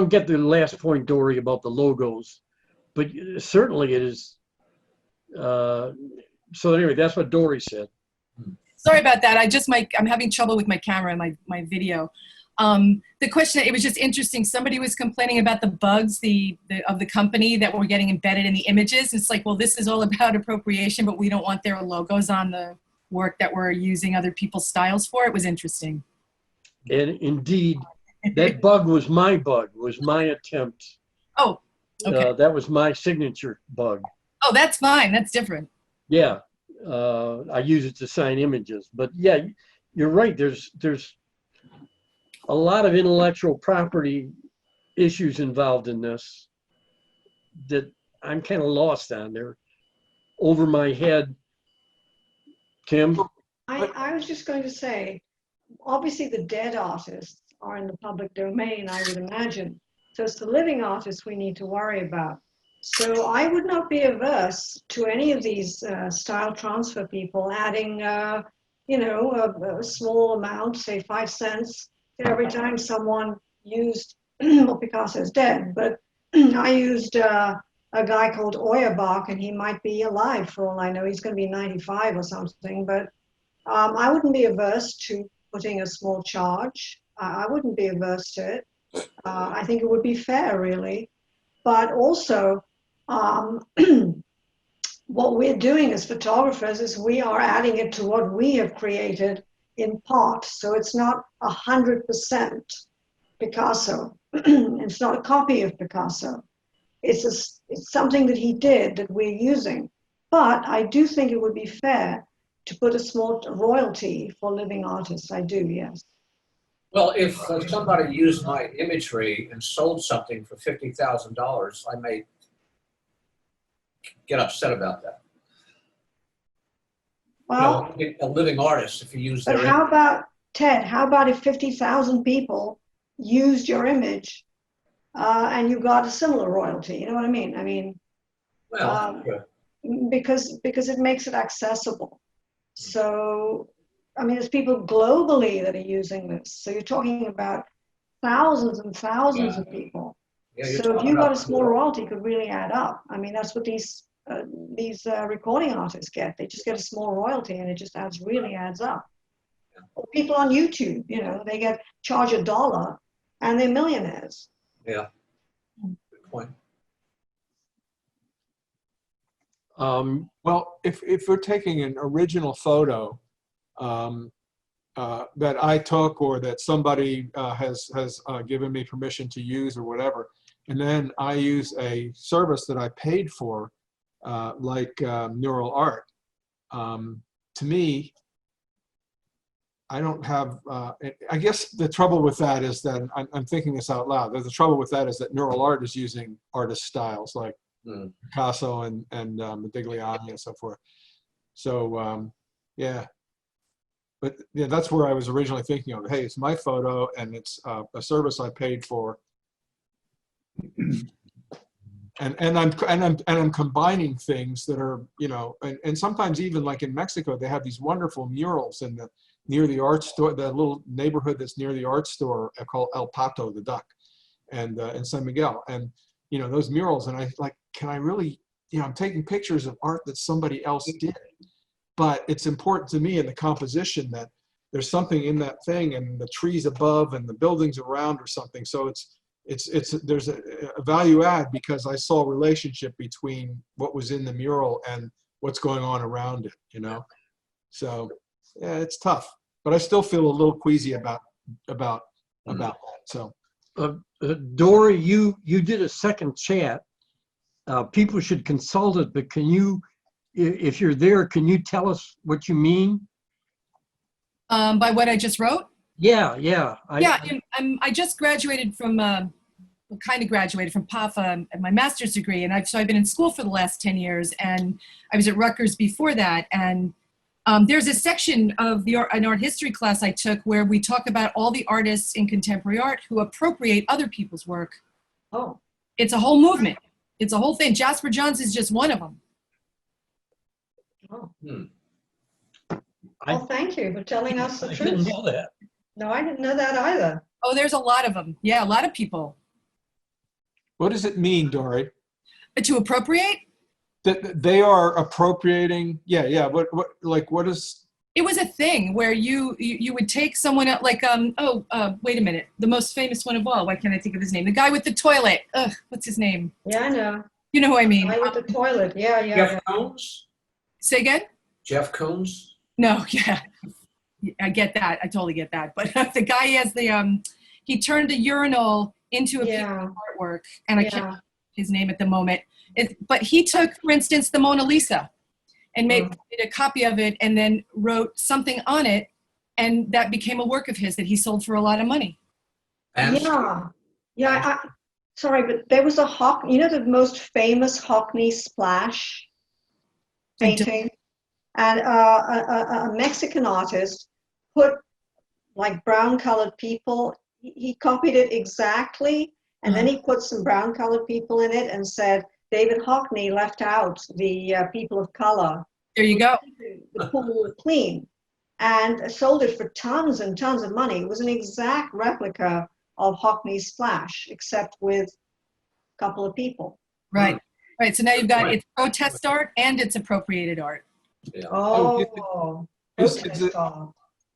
get the last point, Dory, about the logos, but certainly it is. So anyway, that's what Dory said. Sorry about that. I'm having trouble with my camera and my video. The question, it was just interesting. Somebody was complaining about the bugs of the company that were getting embedded in the images. It's like, well, this is all about appropriation, but we don't want their logos on the work that we're using other people's styles for. It was interesting. And indeed, that bug was my attempt. Oh, okay. That was my signature bug. Oh, that's fine. That's different. Yeah, I use it to sign images. But yeah, you're right. There's a lot of intellectual property issues involved in this that I'm kind of lost on. They're over my head. Kim? I was just going to say, obviously the dead artists are in the public domain, I would imagine. So it's the living artists we need to worry about. So I would not be averse to any of these style transfer people adding, a small amount, say 5 cents, every time someone used, well, Picasso's dead, but I used a guy called Auerbach, and he might be alive for all I know. He's going to be 95 or something, but I wouldn't be averse to putting a small charge. I wouldn't be averse to it. I think it would be fair, really. But also, what we're doing as photographers is we are adding it to what we have created in part. So it's not 100% Picasso. It's not a copy of Picasso. It's something that he did that we're using. But I do think it would be fair to put a small royalty for living artists. I do, yes. Well, if somebody used my imagery and sold something for $50,000, I may get upset about that. Well, You know, a living artist, if you use but their how about, Ted, how about if 50,000 people used your image and you got a similar royalty? You know what I mean? I mean, well, sure. because it makes it accessible. So, I mean, there's people globally that are using this. So you're talking about thousands and thousands of people. Yeah, you're So if talking you got a about small royalty, it could really add up. I mean, that's what these recording artists get. They just get a small royalty, and it just really adds up. Or people on YouTube, you know, they get charged $1, and they're millionaires. Yeah, good point. Well, if we're taking an original photo that I took or that somebody has given me permission to use or whatever, and then I use a service that I paid for, like Neural Art, to me, I don't have, I guess the trouble with that is that, I'm thinking this out loud, the trouble with that is that Neural Art is using artist styles like Picasso and Modigliani and so forth. So yeah, but yeah, that's where I was originally thinking of. Hey, it's my photo and it's a service I paid for, and I'm combining things that are, you know, and sometimes even like in Mexico they have these wonderful murals in the near the art store, the little neighborhood that's near the art store called El Pato, the Duck, and in San Miguel, and you know those murals, and I like, can I really, you know, I'm taking pictures of art that somebody else did, but it's important to me in the composition that there's something in that thing and the trees above and the buildings around or something. So there's a value add because I saw a relationship between what was in the mural and what's going on around it, you know. So yeah, it's tough, but I still feel a little queasy about that. So Dory, you did a second chat. People should consult it, but can you, if you're there, can you tell us what you mean? By what I just wrote? Yeah. I just graduated from, kind of graduated from PAFA and my master's degree. And so I've been in school for the last 10 years, and I was at Rutgers before that. And there's a section of an art history class I took where we talk about all the artists in contemporary art who appropriate other people's work. Oh. It's a whole movement. It's a whole thing. Jasper Johns is just one of them. Oh. I Well, thank you for telling us the I truth. didn't know that. No, I didn't know that either. Oh, there's a lot of them. Yeah, a lot of people. what does it mean, Dory? To appropriate? That they are appropriating? Yeah. What is? It was a thing where you would take someone out, like wait a minute, the most famous one of all. Why can't I think of his name? The guy with the toilet. Ugh, what's his name? Yeah, I know. You know who I mean? I with the toilet. Yeah. Jeff Koons? Say again? Jeff Koons? No, yeah, I get that. I totally get that. But the guy has the he turned a urinal into a piece of artwork, and I can't remember his name at the moment. But he took, for instance, the Mona Lisa and made a copy of it and then wrote something on it, and that became a work of his that he sold for a lot of money. And Yeah. Sorry, but there was a the most famous Hockney splash painting, and a Mexican artist put like brown colored people. He copied it exactly, and then he put some brown colored people in it and said David Hockney left out the people of color. There you go. The pool clean, and sold it for tons and tons of money. It was an exact replica of Hockney's Splash, except with a couple of people. Right. So now you've got it's protest art and it's appropriated art. yeah. Oh,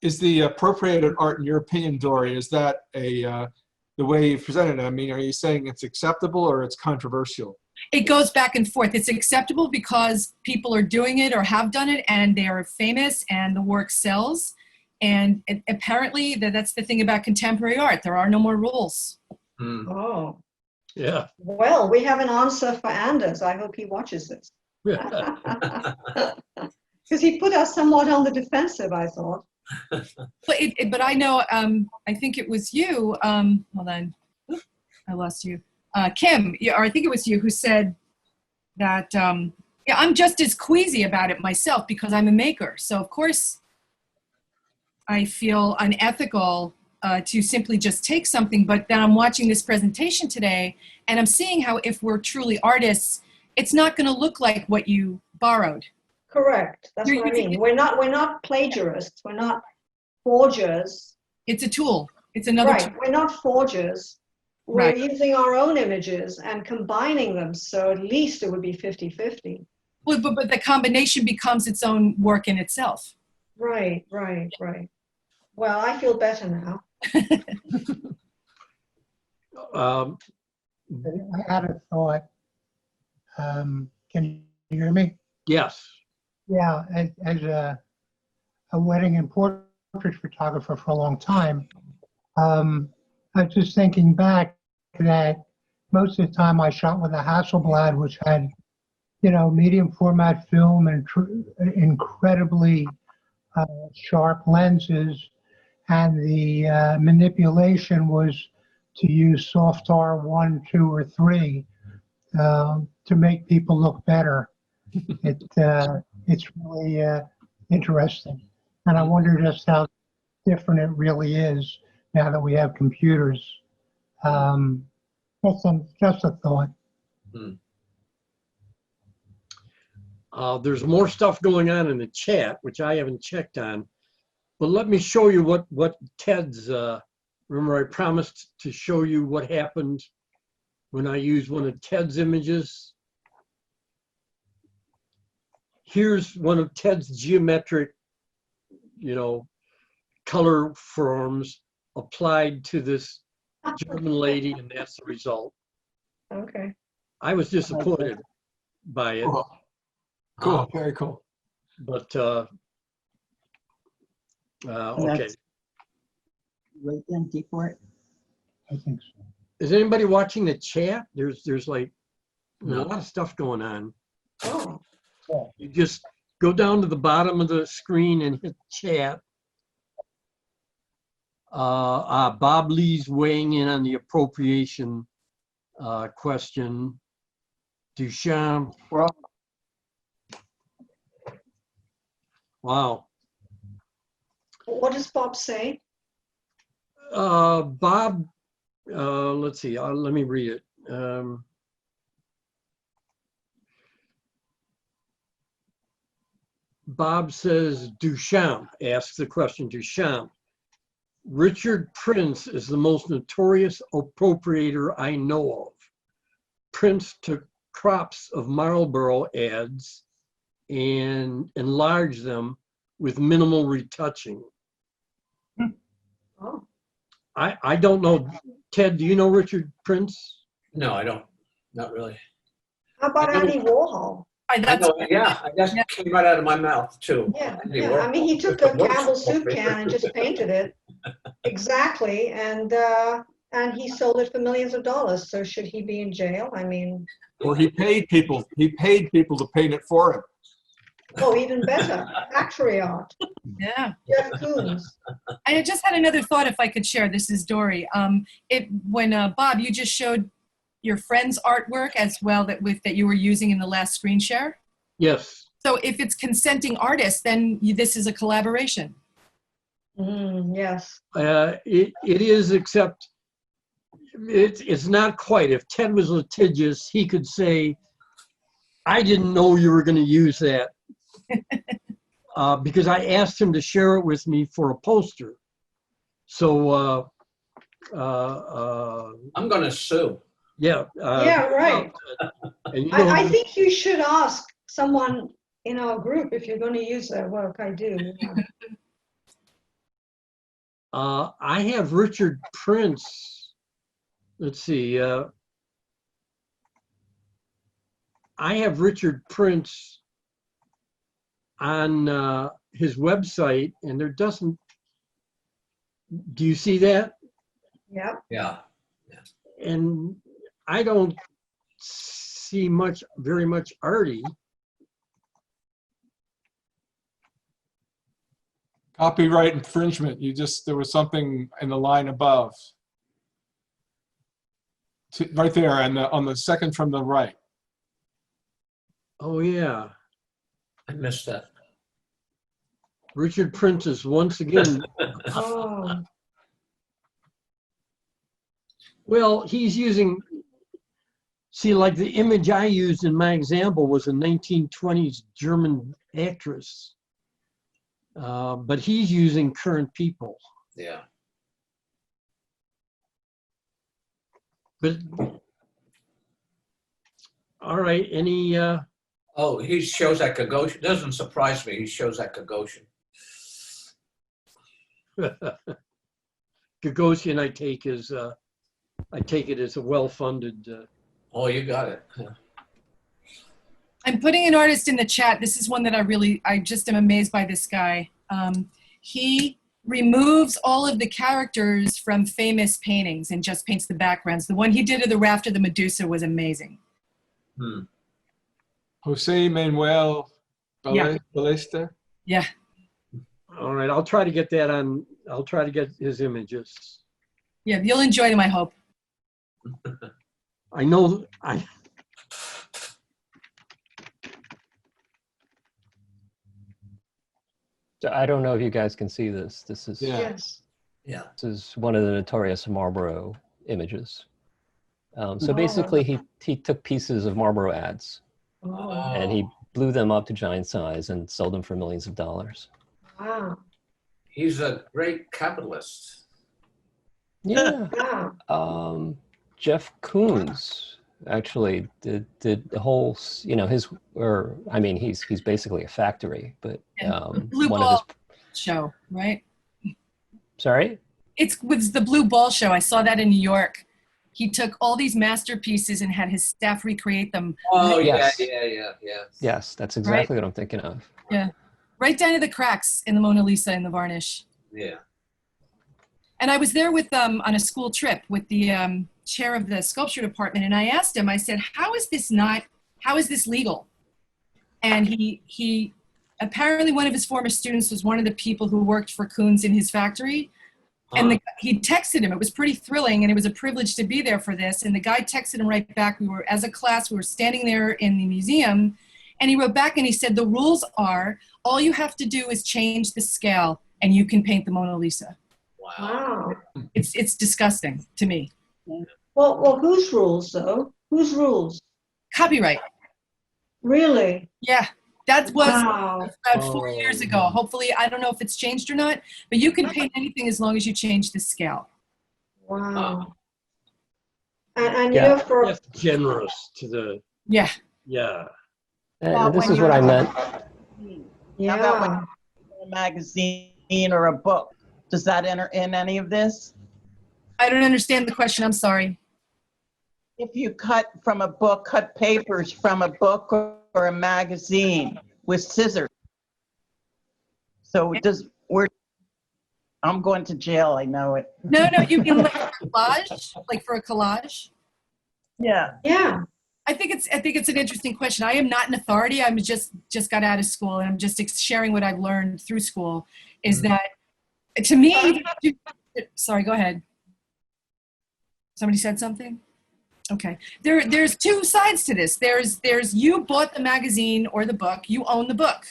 Is the appropriated art, in your opinion, Dory, is that the way you presented it. I mean, are you saying it's acceptable or it's controversial? It goes back and forth. It's acceptable because people are doing it or have done it and they are famous and the work sells. And apparently that's the thing about contemporary art. There are no more rules. Hmm. Oh, Yeah. well, we have an answer for Anders. I hope he watches this. Because he put us somewhat on the defensive, I thought. But I know, I think it was you, hold on, Oop, I lost you. Kim, or I think it was you who said that, yeah, I'm just as queasy about it myself because I'm a maker. So of course I feel unethical to simply just take something, but then I'm watching this presentation today and I'm seeing how if we're truly artists, it's not gonna look like what you borrowed. Correct. That's You're what I using mean. We're not plagiarists. We're not forgers. It's a tool. It's another Right. tool. We're not forgers. We're Right. using our own images and combining them. So at least it would be 50-50. But the combination becomes its own work in itself. Right. Well, I feel better now. Um, I had a thought. Can you hear me? yes. Yeah, as a wedding and portrait photographer for a long time, I was just thinking back that most of the time I shot with a Hasselblad, which had, medium format film and incredibly sharp lenses, and the manipulation was to use soft R1, 2, or 3 to make people look better. It's really interesting, and I wonder just how different it really is now that we have computers. Just a thought. There's more stuff going on in the chat, which I haven't checked on. But let me show you what Ted's, remember I promised to show you what happened when I used one of Ted's images. Here's one of Ted's geometric, color forms applied to this German lady, and that's the result. Okay. I was disappointed by it, Cool. Very cool. but And okay. that's Right empty for it. I think so. Is anybody watching the chat? There's like a No. lot of stuff going on. Oh, You just go down to the bottom of the screen and hit chat. Bob Lee's weighing in on the appropriation question. Duchamp. Well, Wow. what does Bob say? Bob, let's see, let me read it. Bob says, Duchamp asks the question, Duchamp. Richard Prince is the most notorious appropriator I know of. Prince took crops of Marlboro ads and enlarged them with minimal retouching. Oh, I don't know. Ted, do you know Richard Prince? No, I don't. Not really. how about I know- Andy Warhol? I know, yeah, that came right out of my mouth too. Yeah, Andy yeah. I mean, he Warhol. took The a worst Campbell soup appropriator. can and just painted it exactly, and he sold it for millions of dollars. So should he be in jail? I mean, Or he paid people to paint it for him. oh, even better, factory art. Yeah. Jeff Koons. I just had another thought if I could share. This is Dory. When Bob, you just showed your friend's artwork as well that you were using in the last screen share. Yes. So if it's consenting artists, then this is a collaboration. Yes. It is, except it's not quite. If Ted was litigious, he could say, I didn't know you were going to use that. Because I asked him to share it with me for a poster. So, I'm gonna sue. yeah. Yeah, right. And you know, I think you should ask someone in our group if you're going to use their work. I do. Yeah. I have Richard Prince let's see. I have Richard Prince on his website, and there doesn't. Do you see that? Yep. Yeah. And I don't see very much Artie. Copyright infringement. There was something in the line above. Right there on the second from the right. Oh yeah, I missed that. Richard Prince is once again. Oh, Well, he's using. See, like the image I used in my example was a 1920s German actress, but he's using current people. Yeah. But all right, any? Oh, he shows that Gagosian. Doesn't surprise me. He shows that Gagosian. Gagosian, I take it as a well-funded. Oh, you got it. I'm putting an artist in the chat. This is one that I just am amazed by this guy. He removes all of the characters from famous paintings and just paints the backgrounds. The one he did of the raft of the Medusa was amazing. Hmm. Jose Manuel Yeah. Ballesta. Yeah. All right, I'll try to get that on. I'll try to get his images. Yeah, you'll enjoy them, I hope. I know. So I don't know if you guys can see this. This is Yeah. yes. Yeah. this is one of the notorious Marlboro images. So Oh. basically, he took pieces of Marlboro ads Oh, and he blew them up to giant size and sold them for millions of dollars. wow. He's a great capitalist. Yeah. Wow. Jeff Koons actually did the whole, he's basically a factory, but The Blue one of his, Ball show, right? sorry? It was the Blue Ball show. I saw that in New York. He took all these masterpieces and had his staff recreate them. Oh, Yes. yeah. Yes, that's exactly what I'm thinking of. Right down to the cracks in the Mona Lisa in the varnish. Yeah. And I was there with on a school trip with the chair of the sculpture department, and I asked him, I said, how is this legal? And he apparently one of his former students was one of the people who worked for Koons in his factory. And he texted him. It was pretty thrilling, and it was a privilege to be there for this. And the guy texted him right back. As a class, we were standing there in the museum, and he wrote back and he said, the rules are, all you have to do is change the scale, and you can paint the Mona Lisa. Wow. It's disgusting to me. Well, whose rules though? Whose rules? Copyright. Really? Yeah, that was Wow. about 4 years ago. Hopefully, I don't know if it's changed or not, but you can paint anything as long as you change the scale. Wow. And Yeah. you're for That's generous to the. Yeah. Yeah. And this is what I meant. How about when yeah. you read a magazine or a book? Does that enter in any of this? I don't understand the question. I'm sorry. If you cut papers from a book or a magazine with scissors. So I'm going to jail, I know it. No, you mean like for a collage? Like for a collage? Yeah. Yeah. I think it's an interesting question. I am not an authority. I'm just got out of school, and I'm just sharing what I've learned through school. Is that to me? Sorry, go ahead. Somebody said something. Okay. There's two sides to this. There's you bought the magazine or the book. You own the book.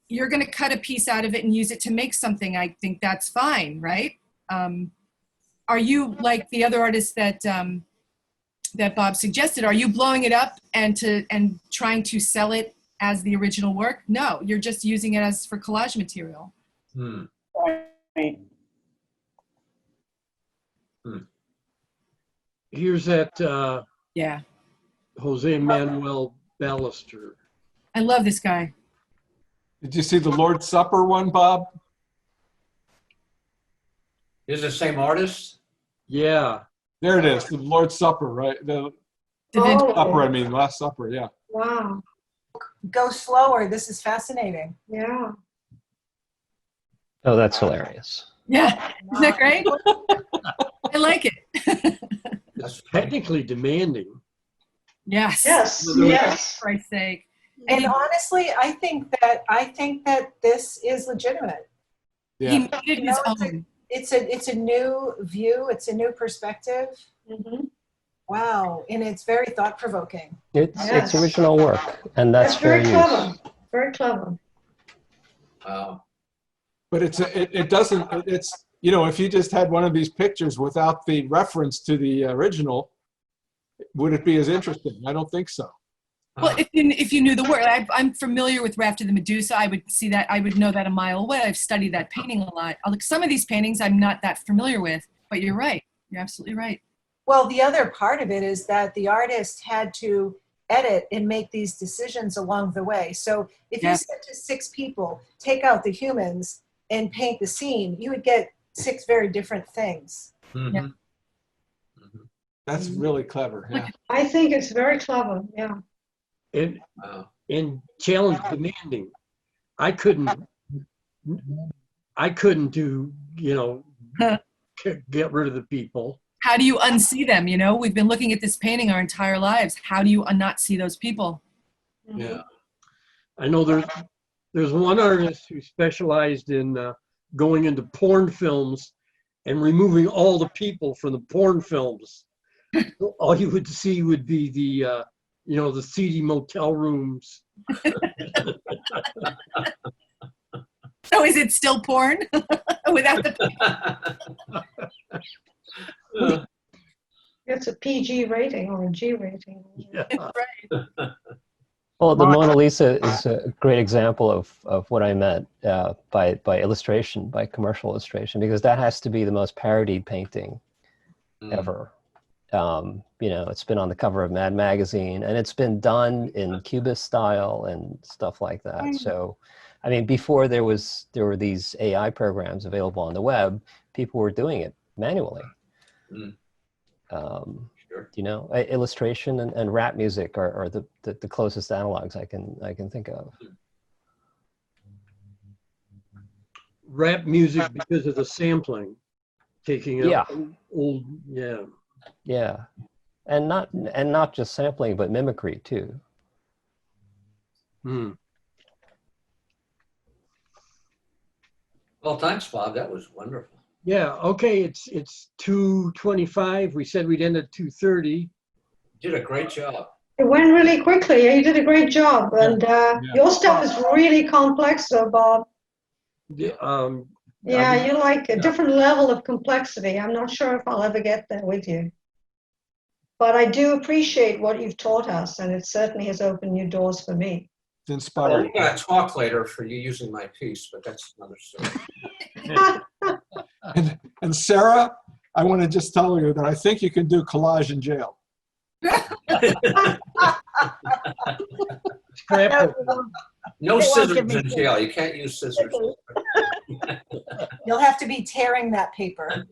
You're going to cut a piece out of it and use it to make something. I think that's fine, right? Are you like the other artists that Bob suggested? Are you blowing it up and trying to sell it as the original work? No, you're just using it as for collage material. Right. Here's that Yeah, Jose Manuel Ballester. I love this guy. Did you see the Lord's Supper one, Bob? Is it the same artist? Yeah. There it is, the Lord's Supper, right? The Da Vinci. Supper, I mean, Last Supper, yeah. Wow. Go slower. This is fascinating. Yeah. Oh, that's hilarious. Yeah, isn't that great? I like it. That's Technically demanding. Yes. Yes. Yes. Yes. For Christ's sake. And he, honestly, I think that this is legitimate. he Yeah. made it You his know, own. It's a new view. It's a new perspective. Mhm. Wow, and it's very thought provoking. It's Yes. original work, and that's fair very use. clever. Very clever. wow. But it doesn't, it's, you know, if you just had one of these pictures without the reference to the original, would it be as interesting? I don't think so. Well, if you knew the word, I'm familiar with Raft of the Medusa. I would see that. I would know that a mile away. I've studied that painting a lot. Some of these paintings I'm not that familiar with, but you're right. You're absolutely right. Well, the other part of it is that the artist had to edit and make these decisions along the way. So if you Yeah. said to 6 people, take out the humans and paint the scene, you would get 6 very different things. Mhm. That's really clever, yeah. I think it's very clever. Yeah. And, Wow. and challenge demanding. I couldn't do, you know, get rid of the people. How do you unsee them? You know, we've been looking at this painting our entire lives. How do you not see those people? Yeah. I know there's one artist who specialized in going into porn films and removing all the people from the porn films. All you would see would be the, you know, the seedy motel rooms. So is it still porn without the? It's a PG rating or a G rating. Yeah. Well, the Mona Lisa is a great example of what I meant by illustration, by commercial illustration, because that has to be the most parodied painting ever. You know, it's been on the cover of Mad Magazine, and it's been done in Cubist style and stuff like that. So, I mean, before there were these AI programs available on the web, people were doing it manually. Sure. You know, illustration and rap music are the closest analogs I can think of. Rap music because of the sampling, taking Yeah. up old, yeah. Yeah, and not just sampling, but mimicry too. Hmm. Well, thanks, Bob. That was wonderful. Yeah, okay, it's 2:25. We said we'd end at 2:30. You did a great job. It went really quickly. You did a great job. And your stuff is really complex, though, Bob. Yeah, you like a different level of complexity. I'm not sure if I'll ever get there with you. But I do appreciate what you've taught us, and it certainly has opened new doors for me. It's inspiring. We're going to talk later for you using my piece, but that's another story. And Sarah, I want to just tell you that I think you can do collage in jail. Scrapbook. No They won't scissors give me in jail. You can't use scissors. You'll have to be tearing that paper.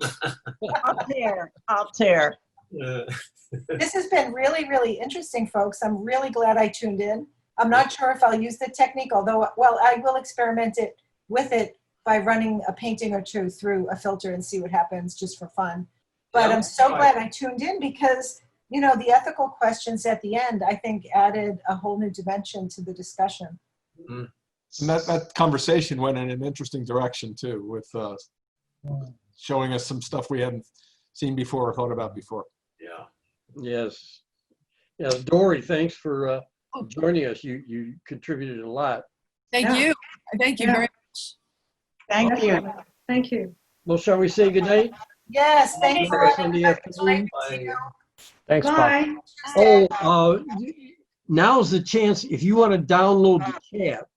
I'll tear. This has been really, really interesting, folks. I'm really glad I tuned in. I'm not sure if I'll use the technique, although, well, I will experiment with it by running a painting or two through a filter and see what happens just for fun. But Yeah, I'm so fine. glad I tuned in because, you know, the ethical questions at the end, I think, added a whole new dimension to the discussion. And that conversation went in an interesting direction too, with showing us some stuff we hadn't seen before or thought about before. Yeah. Yes. Yeah, Dory, thanks for joining us. You contributed a lot. Thank Yeah. you. Thank you Yeah. very much. Thank you. Thank you. Well, shall we say goodnight? Yes, thank you for Sunday having us. afternoon. Thanks, Bob. Bye. Oh, now's the chance. If you want to download the chat,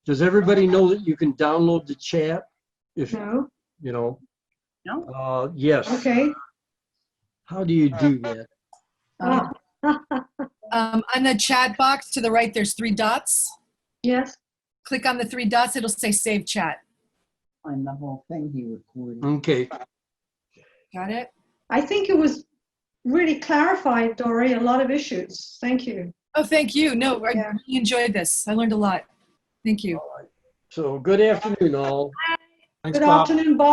does everybody know that you can download the chat? If No. you know. No. Yes. Okay. How do you do that? Ah. On the chat box to the right, there's 3 dots. Yes. Click on the 3 dots. It'll say save chat. Find the whole thing he recorded. Okay. Got it? I think it was really clarified, Dory, a lot of issues. Thank you. Oh, thank you. No, I Yeah. really enjoyed this. I learned a lot. Thank you. So good afternoon, all. Thanks, Good Bob. afternoon, Bob.